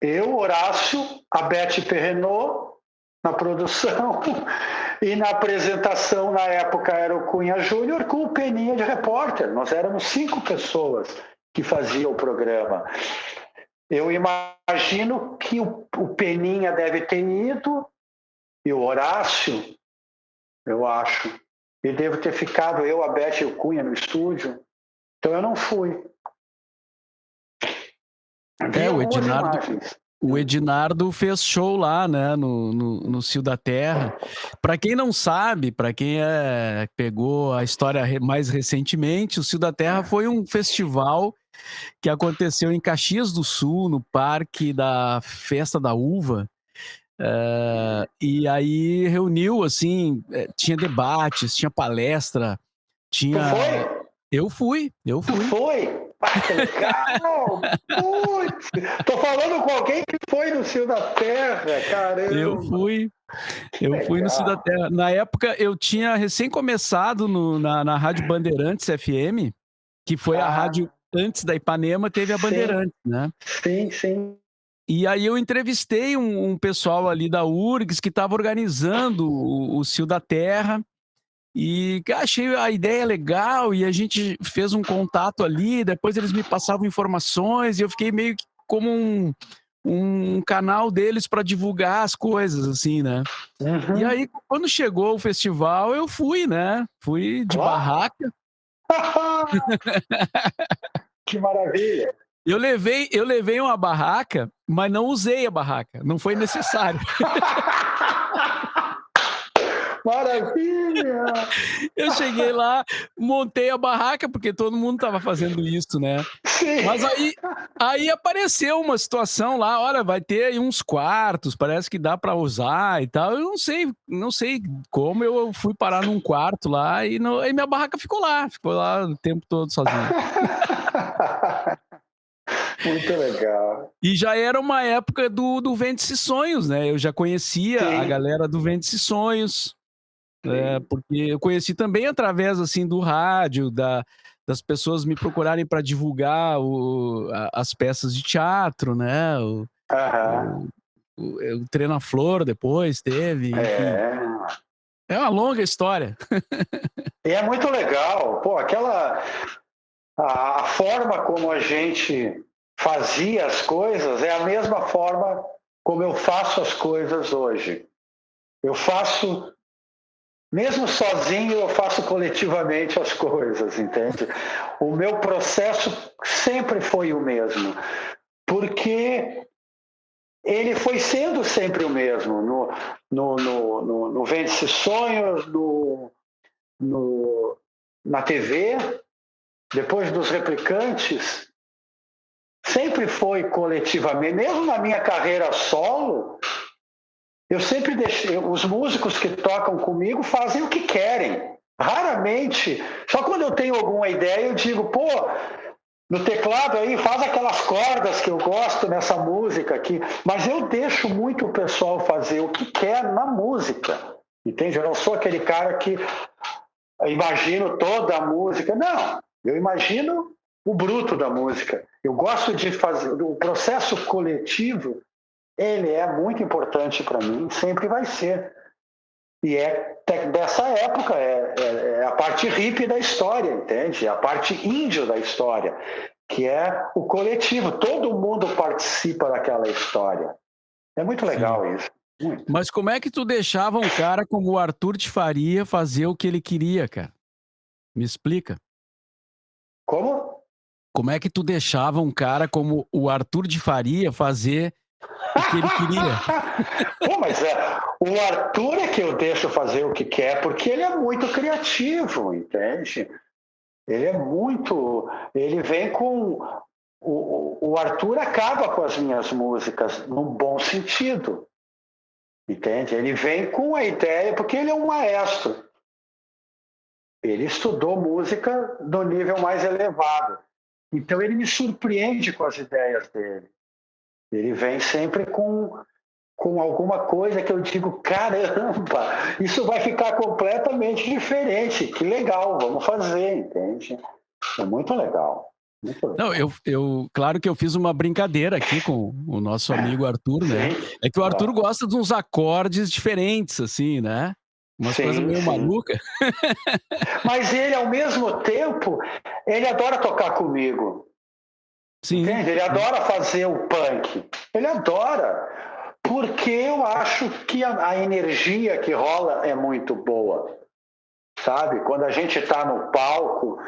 eu, Horácio, a Beth Perrenot na produção e na apresentação, na época, era o Cunha Júnior com o Peninha de repórter. Nós éramos 5 pessoas que fazia o programa. Eu imagino que o Peninha deve ter ido e o Horácio, eu acho, e devo ter ficado eu, a Beth e o Cunha no estúdio. Então eu não fui. O Edinardo fez show lá, né, no Cio da Terra. Para quem não sabe, para quem pegou a história mais recentemente, o Cio da Terra foi um festival que aconteceu em Caxias do Sul, no Parque da Festa da Uva. E aí reuniu, assim, tinha debates, tinha palestra, tinha... Tu foi? Eu fui. Tu foi? Que legal! Putz! Tô falando com alguém que foi no Cio da Terra, caramba! Eu fui no Cio da Terra. Na época, eu tinha recém começado na Rádio Bandeirantes FM, que foi a rádio antes da Ipanema, teve a Bandeirantes, né? Sim. E aí eu entrevistei um pessoal ali da URGS que estava organizando o Cio da Terra. E achei a ideia legal e a gente fez um contato ali, depois eles me passavam informações e eu fiquei meio que como um canal deles para divulgar as coisas, assim, né? E aí, quando chegou o festival, eu fui, né? Fui de barraca. Que maravilha! Eu levei uma barraca, mas não usei a barraca, não foi necessário. Maravilha! Eu cheguei lá, montei a barraca, porque todo mundo estava fazendo isso, né? Sim. Mas aí apareceu uma situação lá, olha, vai ter aí uns quartos, parece que dá para usar e tal. Eu não sei como eu fui parar num quarto lá e minha barraca ficou lá o tempo todo sozinha. Muito legal. E já era uma época do Vende-se Sonhos, né? Eu já conhecia a Sim, galera do Vende-se Sonhos, sim. porque eu conheci também através assim do rádio, das pessoas me procurarem para divulgar as peças de teatro, né? Aham. O Treino à Flor depois teve, enfim. É. É uma longa história. E é muito legal. Pô, a forma como a gente fazia as coisas é a mesma forma como eu faço as coisas hoje. Eu faço, mesmo sozinho, eu faço coletivamente as coisas, entende? O meu processo sempre foi o mesmo, porque ele foi sendo sempre o mesmo. No Vende-se Sonhos, na TV, depois dos Replicantes, sempre foi coletivamente. Mesmo na minha carreira solo, eu sempre deixei. Os músicos que tocam comigo fazem o que querem. Raramente. Só quando eu tenho alguma ideia, eu digo, pô, no teclado aí, faz aquelas cordas que eu gosto nessa música aqui. Mas eu deixo muito o pessoal fazer o que quer na música. Entende? Eu não sou aquele cara que imagino toda a música. Não, eu imagino o bruto da música. Eu gosto de fazer. O processo coletivo, ele é muito importante para mim, sempre vai ser. E é dessa época, é a parte hippie da história, entende? É a parte índio da história, que é o coletivo. Todo mundo participa daquela história. É muito Sim. legal isso. Muito. Mas como é que tu deixava um cara como o Arthur de Faria fazer o que ele queria, cara? Me explica. Como? Como é que tu deixava um cara como o Arthur de Faria fazer o que ele queria? Pô, mas o Arthur é que eu deixo fazer o que quer, porque ele é muito criativo, entende? Ele é muito. Ele vem com. O Arthur acaba com as minhas músicas num bom sentido, entende? Ele vem com a ideia, porque ele é um maestro. Ele estudou música no nível mais elevado. Então ele me surpreende com as ideias dele. Ele vem sempre com alguma coisa que eu digo, caramba, isso vai ficar completamente diferente. Que legal, vamos fazer, entende? É muito legal. Muito Não, legal. claro que eu fiz uma brincadeira aqui com o nosso amigo Arthur, né? Sim, É que o Arthur claro. gosta de uns acordes diferentes, assim, né? Umas coisas Sim, meio sim. malucas. Mas ele, ao mesmo tempo, ele adora tocar comigo. Sim, Entende? Ele sim. adora fazer o punk. Ele adora. Porque eu acho que a energia que rola é muito boa. Sabe? Quando a gente está no palco,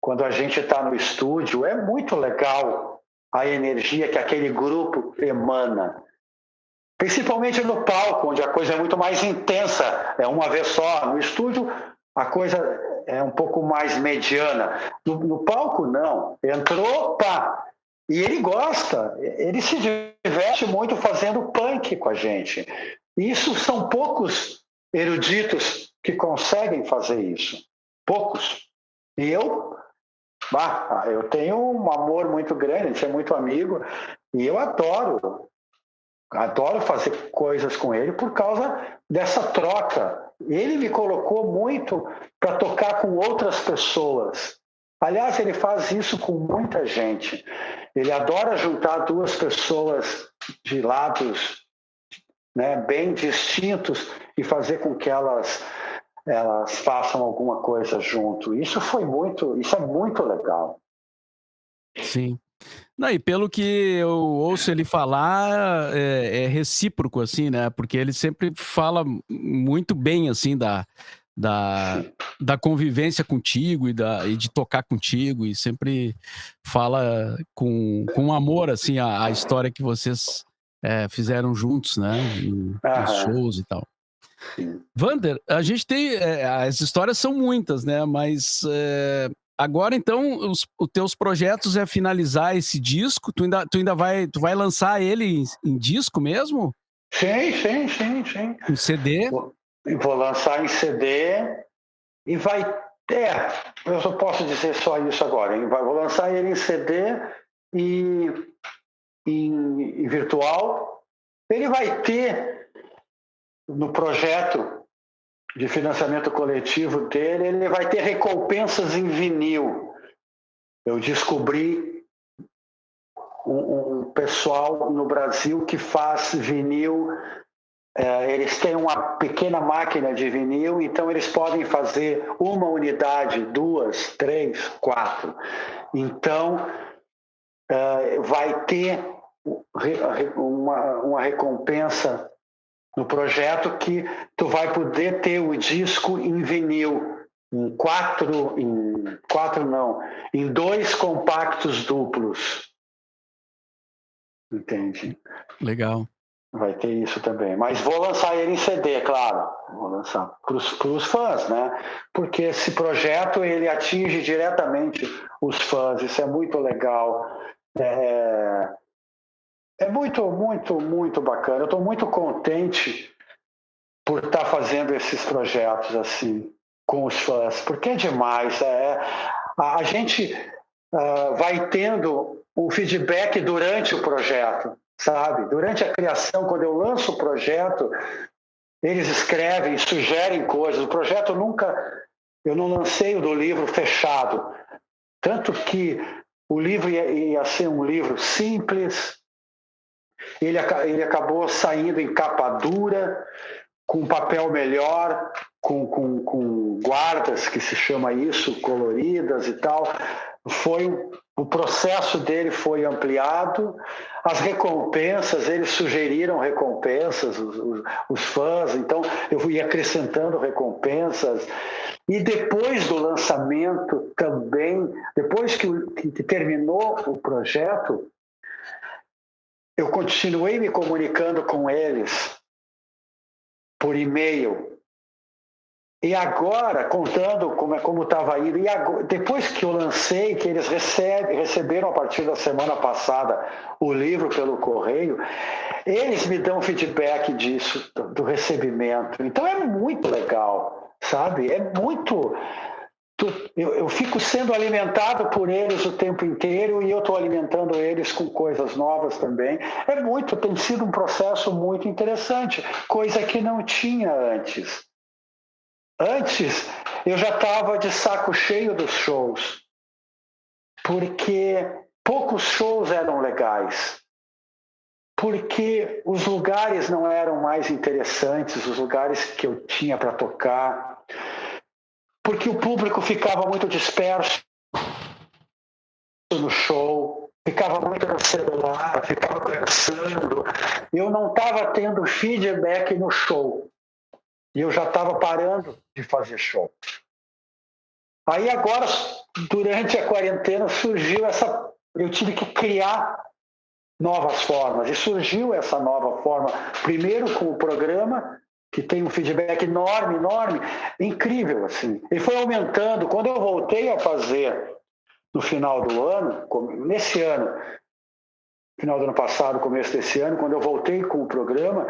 quando a gente está no estúdio, é muito legal a energia que aquele grupo emana. Principalmente no palco, onde a coisa é muito mais intensa, é uma vez só. No estúdio, a coisa é um pouco mais mediana. No palco, não. Entrou, pá. E ele gosta, ele se diverte muito fazendo punk com a gente. E isso são poucos eruditos que conseguem fazer isso. Poucos. E eu tenho um amor muito grande, a gente é muito amigo, e eu adoro fazer coisas com ele por causa dessa troca. Ele me colocou muito para tocar com outras pessoas. Aliás, ele faz isso com muita gente. Ele adora juntar duas pessoas de lados, né, bem distintos e fazer com que elas façam alguma coisa junto. Isso é muito legal. Sim. Não, e pelo que eu ouço ele falar, é recíproco, assim, né? Porque ele sempre fala muito bem, assim, da, da convivência contigo e de tocar contigo, e sempre fala com amor, assim, a história que vocês fizeram juntos, né? Nos Aham. shows e tal. Vander, a gente tem, as histórias são muitas, né? Mas agora então os teus projetos é finalizar esse disco. Tu vai lançar ele em disco mesmo? Sim. Em CD? Vou lançar em CD e vai eu só posso dizer só isso agora. Vou lançar ele em CD e em virtual. Ele vai ter no projeto de financiamento coletivo dele, ele vai ter recompensas em vinil. Eu descobri um pessoal no Brasil que faz vinil. Eles têm uma pequena máquina de vinil, então eles podem fazer uma unidade, 2, 3, 4. Então, vai ter uma recompensa no projeto que tu vai poder ter o disco em vinil, em 2 compactos duplos. Entende? Legal. Vai ter isso também. Mas vou lançar ele em CD, claro. Vou lançar para os fãs, né? Porque esse projeto ele atinge diretamente os fãs. Isso é muito legal. É muito bacana. Eu estou muito contente por estar fazendo esses projetos assim com os fãs, porque é demais. A gente vai tendo um feedback durante o projeto, sabe? Durante a criação, quando eu lanço o projeto, eles escrevem, sugerem coisas. O projeto eu não lancei o do livro fechado, tanto que o livro ia ser um livro simples. Ele acabou saindo em capa dura, com papel melhor, com guardas, que se chama isso, coloridas e tal. O processo dele foi ampliado, as recompensas, eles sugeriram recompensas, os fãs, então eu fui acrescentando recompensas. E depois do lançamento também, depois que terminou o projeto, eu continuei me comunicando com eles por e-mail. E agora, contando como estava indo, e agora, depois que eu lancei, que eles receberam a partir da semana passada o livro pelo correio, eles me dão feedback disso, do recebimento. Então é muito legal, sabe? É muito. Eu fico sendo alimentado por eles o tempo inteiro e eu estou alimentando eles com coisas novas também. Tem sido um processo muito interessante, coisa que não tinha antes. Antes, eu já estava de saco cheio dos shows, porque poucos shows eram legais, porque os lugares não eram mais interessantes, os lugares que eu tinha para tocar, porque o público ficava muito disperso no show, ficava muito no celular, ficava conversando. Eu não estava tendo feedback no show. E eu já estava parando de fazer show. Aí agora, durante a quarentena, surgiu eu tive que criar novas formas. E surgiu essa nova forma, primeiro com o programa, que tem um feedback enorme, incrível, assim. E foi aumentando. Quando eu voltei a fazer no final do ano, nesse ano, final do ano passado, começo desse ano, quando eu voltei com o programa,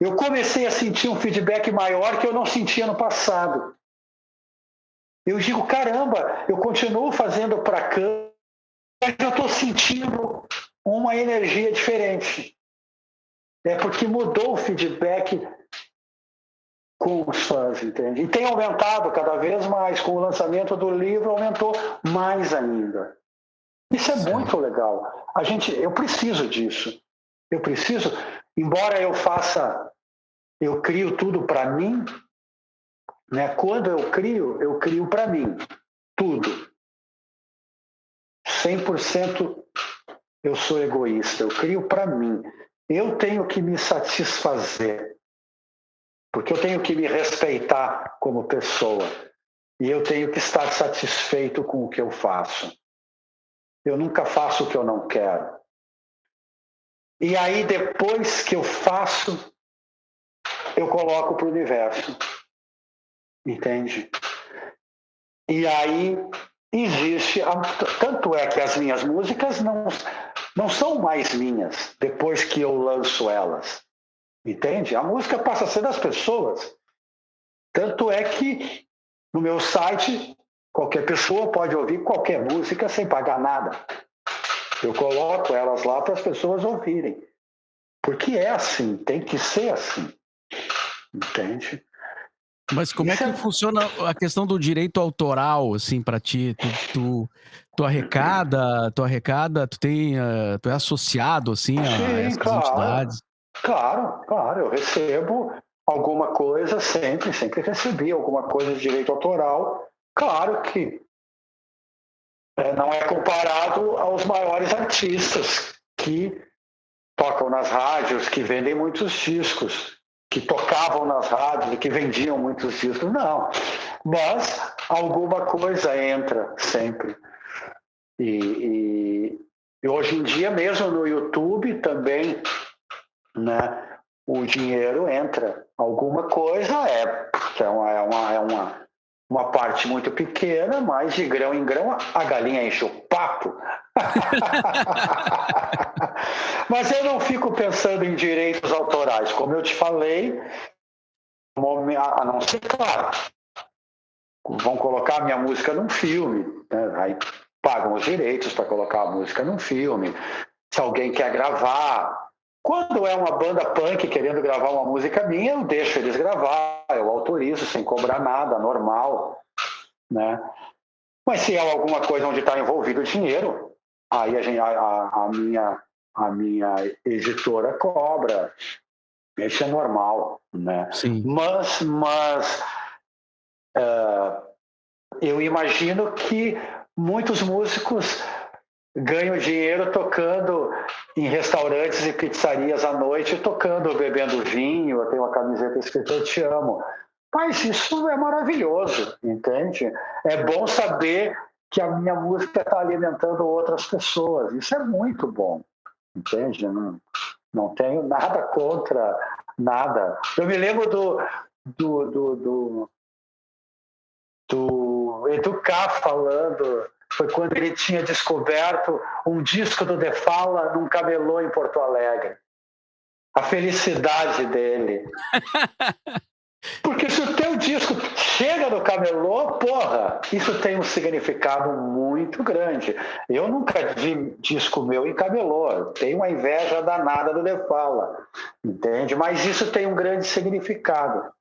eu comecei a sentir um feedback maior que eu não sentia no passado. Eu digo, caramba, eu continuo fazendo para cá, mas eu estou sentindo uma energia diferente. É porque mudou o feedback com os fãs, entende? E tem aumentado cada vez mais. Com o lançamento do livro, aumentou mais ainda. Isso é muito legal. Eu preciso disso. Eu preciso, embora eu crio tudo para mim, né? Quando eu crio para mim, tudo. 100% eu sou egoísta, eu crio para mim. Eu tenho que me satisfazer, porque eu tenho que me respeitar como pessoa e eu tenho que estar satisfeito com o que eu faço. Eu nunca faço o que eu não quero. E aí, depois que eu faço, eu coloco para o universo. Entende? E aí existe. Tanto é que as minhas músicas não são mais minhas depois que eu lanço elas. Entende? A música passa a ser das pessoas. Tanto é que no meu site, qualquer pessoa pode ouvir qualquer música sem pagar nada. Eu coloco elas lá para as pessoas ouvirem. Porque é assim, tem que ser assim. Entende? Mas como é que funciona a questão do direito autoral, assim, para ti? Tu arrecada, tu é associado, assim, a Sim, essas claro. entidades? Claro, eu recebo alguma coisa sempre recebi alguma coisa de direito autoral. Claro que não é comparado aos maiores artistas que tocam nas rádios, que vendem muitos discos, que tocavam nas rádios e que vendiam muitos discos. Não, mas alguma coisa entra sempre. E hoje em dia, mesmo no YouTube também, né, o dinheiro entra. Alguma coisa uma parte muito pequena, mas de grão em grão a galinha enche o papo. Mas eu não fico pensando em direitos autorais, como eu te falei, a não ser, claro, vão colocar minha música num filme, né? Aí pagam os direitos para colocar a música num filme. Se alguém quer gravar, quando é uma banda punk querendo gravar uma música minha, eu deixo eles gravar, eu autorizo sem cobrar nada, normal, né? Mas se é alguma coisa onde está envolvido dinheiro, aí a minha editora cobra. Isso é normal, né? Sim. Mas eu imagino que muitos músicos ganham dinheiro tocando em restaurantes e pizzarias à noite, tocando, bebendo vinho, eu tenho uma camiseta escrita "Eu te amo". Mas isso é maravilhoso, entende? É bom saber que a minha música está alimentando outras pessoas. Isso é muito bom, entende? Não tenho nada contra nada. Eu me lembro do Educar falando, foi quando ele tinha descoberto um disco do The Fala num camelô em Porto Alegre. A felicidade dele. Porque se o teu disco chega no camelô, porra, isso tem um significado muito grande. Eu nunca vi disco meu em camelô, eu tenho uma inveja danada do The Fala, entende? Mas isso tem um grande significado.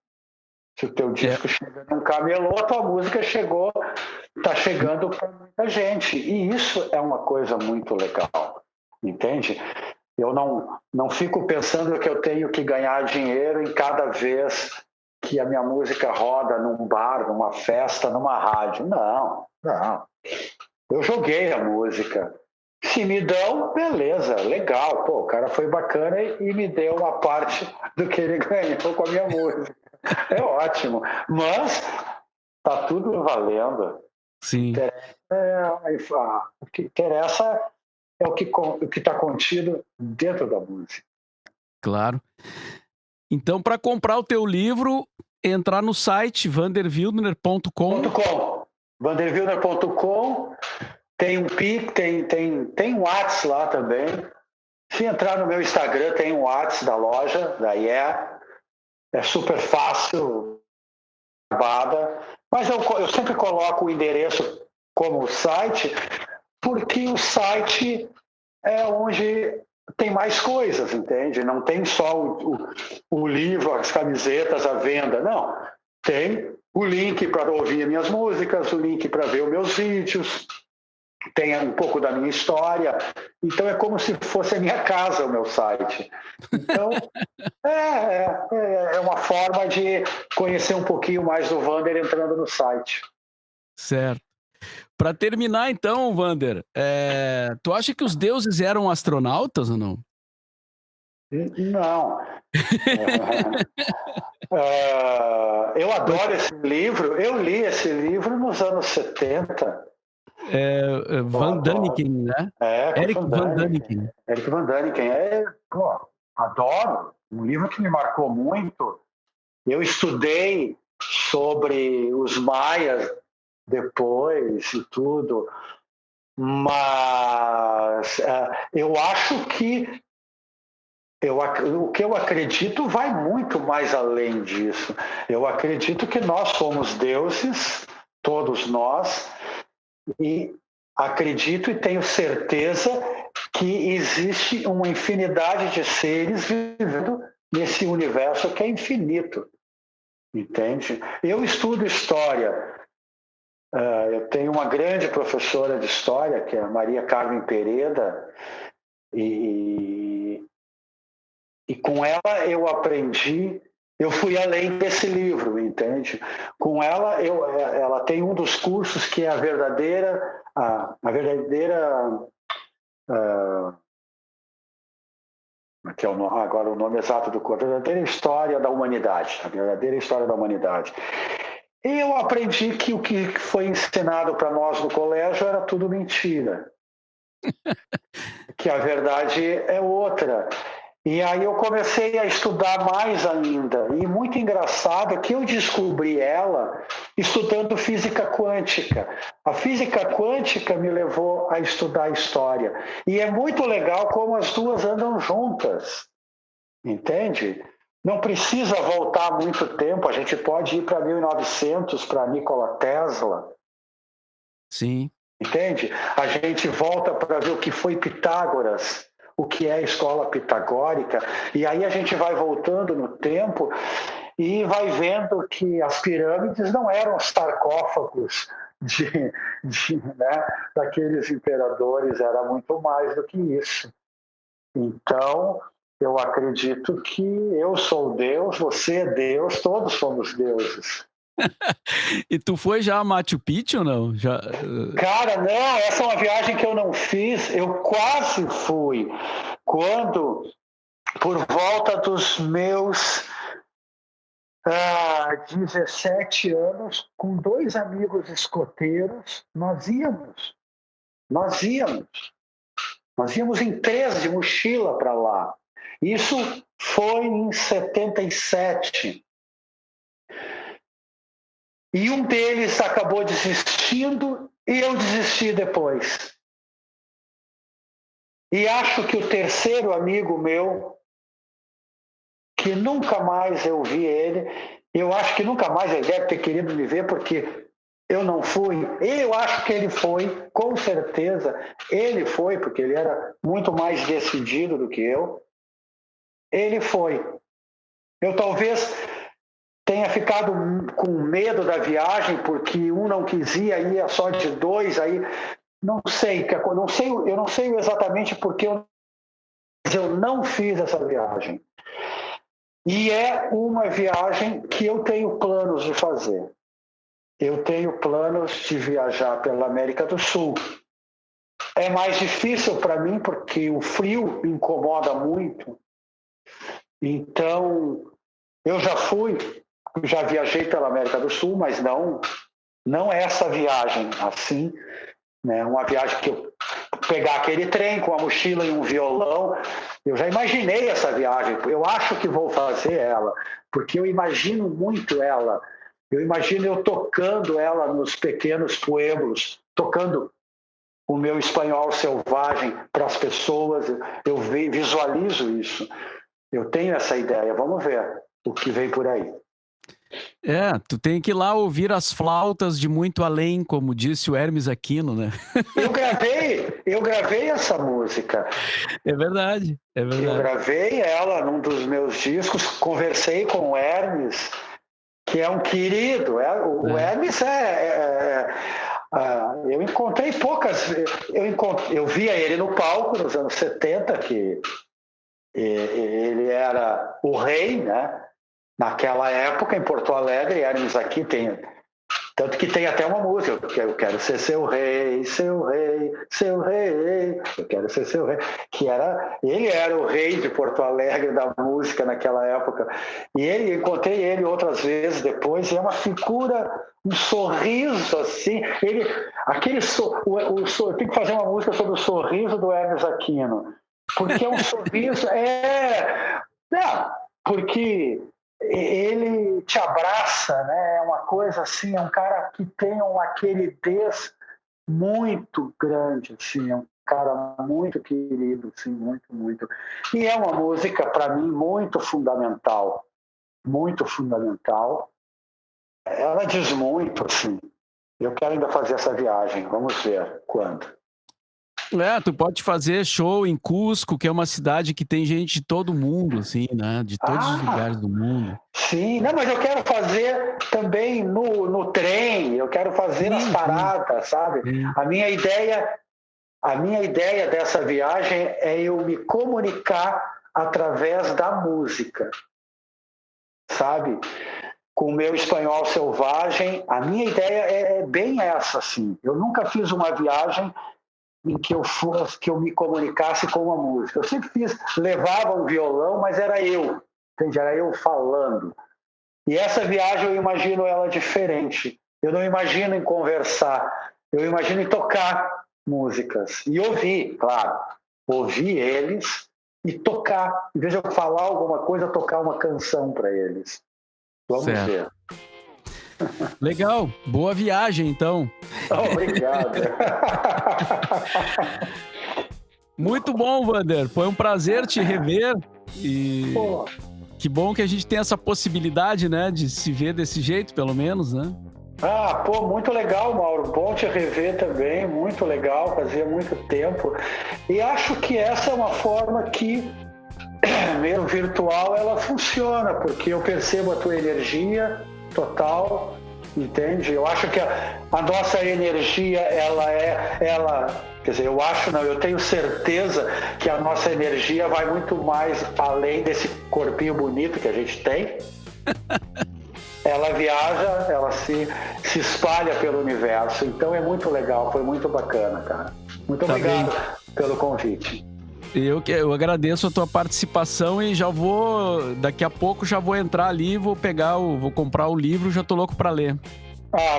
Se o teu disco chega num camelô, a tua música está chegando para muita gente. E isso é uma coisa muito legal, entende? Eu não fico pensando que eu tenho que ganhar dinheiro em cada vez que a minha música roda num bar, numa festa, numa rádio. Não. Eu joguei a música. Se me dão, beleza, legal. Pô, o cara foi bacana e me deu uma parte do que ele ganhou com a minha música. É ótimo. Mas tá tudo valendo. Sim. O que interessa é o que está contido dentro da música. Claro. Então, para comprar o teu livro, entrar no site vanderwildner.com. vanderwildner.com, tem um Pix, tem um WhatsApp lá também. Se entrar no meu Instagram, tem um WhatsApp da loja, da IE. É super fácil, mas eu sempre coloco o endereço como site, porque o site é onde tem mais coisas, entende? Não tem só o livro, as camisetas à venda, não. Tem o link para ouvir minhas músicas, o link para ver os meus vídeos, tem um pouco da minha história. Então é como se fosse a minha casa, o meu site. Então é uma forma de conhecer um pouquinho mais do Vander entrando no site. Certo. Para terminar, então, Vander, tu acha que os deuses eram astronautas ou não? Não. Eu adoro esse livro. Eu li esse livro nos anos 70. Van Daniken, né? Eric Van Daniken. Eric Van Daniken. Adoro. Um livro que me marcou muito. Eu estudei sobre os maias depois e tudo, mas eu acho que o que eu acredito vai muito mais além disso. Eu acredito que nós somos deuses, todos nós, e acredito e tenho certeza que existe uma infinidade de seres vivendo nesse universo que é infinito, entende? Eu estudo história. Eu tenho uma grande professora de história, que é a Maria Carmen Pereda, e com ela eu aprendi, eu fui além desse livro, entende? Com ela, ela tem um dos cursos que é a verdadeira que é agora o nome exato do curso, a verdadeira história da humanidade, a verdadeira história da humanidade. E eu aprendi que o que foi ensinado para nós no colégio era tudo mentira, que a verdade é outra. E aí eu comecei a estudar mais ainda. E muito engraçado que eu descobri ela estudando física quântica. A física quântica me levou a estudar história. E é muito legal como as duas andam juntas. Entende? Não precisa voltar muito tempo. A gente pode ir para 1900, para Nikola Tesla. Sim. Entende? A gente volta para ver o que foi Pitágoras, o que é a escola pitagórica, e aí a gente vai voltando no tempo e vai vendo que as pirâmides não eram sarcófagos daqueles imperadores, era muito mais do que isso. Então, eu acredito que eu sou Deus, você é Deus, todos somos deuses. E tu foi já a Machu Picchu ou não? Já... Cara, não, essa é uma viagem que eu não fiz, eu quase fui. Quando, por volta dos meus 17 anos, com 2 amigos escoteiros, nós íamos em 3 de mochila para lá. Isso foi em 77. E um deles acabou desistindo e eu desisti depois. E acho que o terceiro amigo meu, que nunca mais eu vi ele, eu acho que nunca mais ele deve ter querido me ver porque eu não fui. Eu acho que ele foi, com certeza, ele foi, porque ele era muito mais decidido do que eu. Ele foi. Eu talvez tenha ficado com medo da viagem, porque um não quis ir, aí ia só de 2, aí não sei, eu não sei exatamente porque eu não fiz essa viagem. E é uma viagem que eu tenho planos de fazer. Eu tenho planos de viajar pela América do Sul. É mais difícil para mim porque o frio me incomoda muito. Então, eu já viajei pela América do Sul, mas não essa viagem assim, né? Uma viagem que eu pegar aquele trem com a mochila e um violão. Eu já imaginei essa viagem. Eu acho que vou fazer ela, porque eu imagino muito ela. Eu imagino eu tocando ela nos pequenos pueblos, tocando o meu espanhol selvagem para as pessoas. Eu visualizo isso. Eu tenho essa ideia. Vamos ver o que vem por aí. Tu tem que ir lá ouvir as flautas de muito além, como disse o Hermes Aquino, né? Eu gravei essa música. É verdade. Eu gravei ela num dos meus discos, conversei com o Hermes, que é um querido. O Hermes eu encontrei poucas. Eu via ele no palco nos anos 70, que ele era o rei, né? Naquela época, em Porto Alegre, Hermes aqui tem... Tanto que tem até uma música, eu quero ser seu rei, seu rei, seu rei, eu quero ser seu rei, ele era o rei de Porto Alegre da música naquela época. E encontrei ele outras vezes depois, e é uma figura, um sorriso assim, tem que fazer uma música sobre o sorriso do Hermes Aquino, porque é um sorriso, porque ele te abraça, né? É uma coisa assim, é um cara que tem uma queridez muito grande, assim, é um cara muito querido, assim, muito, muito. E é uma música, para mim, muito fundamental, muito fundamental. Ela diz muito, assim. Eu quero ainda fazer essa viagem, vamos ver quando. Tu pode fazer show em Cusco, que é uma cidade que tem gente de todo mundo, assim, né? De todos os lugares do mundo. Sim, não, mas eu quero fazer também no trem, eu quero fazer nas paradas, sabe? A minha ideia dessa viagem é eu me comunicar através da música, sabe? Com o meu espanhol selvagem, a minha ideia é bem essa, assim. Eu nunca fiz uma viagem em que eu me comunicasse com a música. Eu sempre levava um violão, mas era eu, entende? Era eu falando. E essa viagem eu imagino ela diferente. Eu não imagino em conversar, eu imagino em tocar músicas e ouvir, claro, ouvir eles e tocar. Em vez de eu falar alguma coisa, tocar uma canção para eles. Vamos ver. Legal, boa viagem então. Obrigado. Muito bom, Wander. Foi um prazer te rever e que bom que a gente tem essa possibilidade, né, de se ver desse jeito, pelo menos, né? Muito legal, Mauro. Bom te rever também, muito legal, fazia muito tempo. E acho que essa é uma forma que, meio virtual, ela funciona, porque eu percebo a tua energia total, entende? Eu acho que a nossa energia, quer dizer, eu tenho certeza que a nossa energia vai muito mais além desse corpinho bonito que a gente tem. Ela viaja, ela se espalha pelo universo, então é muito legal, foi muito bacana, cara. Muito obrigado pelo convite. Eu agradeço a tua participação e daqui a pouco já vou entrar ali, vou comprar o livro, já tô louco para ler.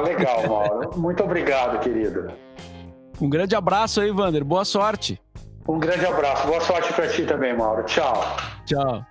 Legal, Mauro. Muito obrigado, querido. Um grande abraço aí, Wander. Boa sorte. Um grande abraço. Boa sorte para ti também, Mauro. Tchau. Tchau.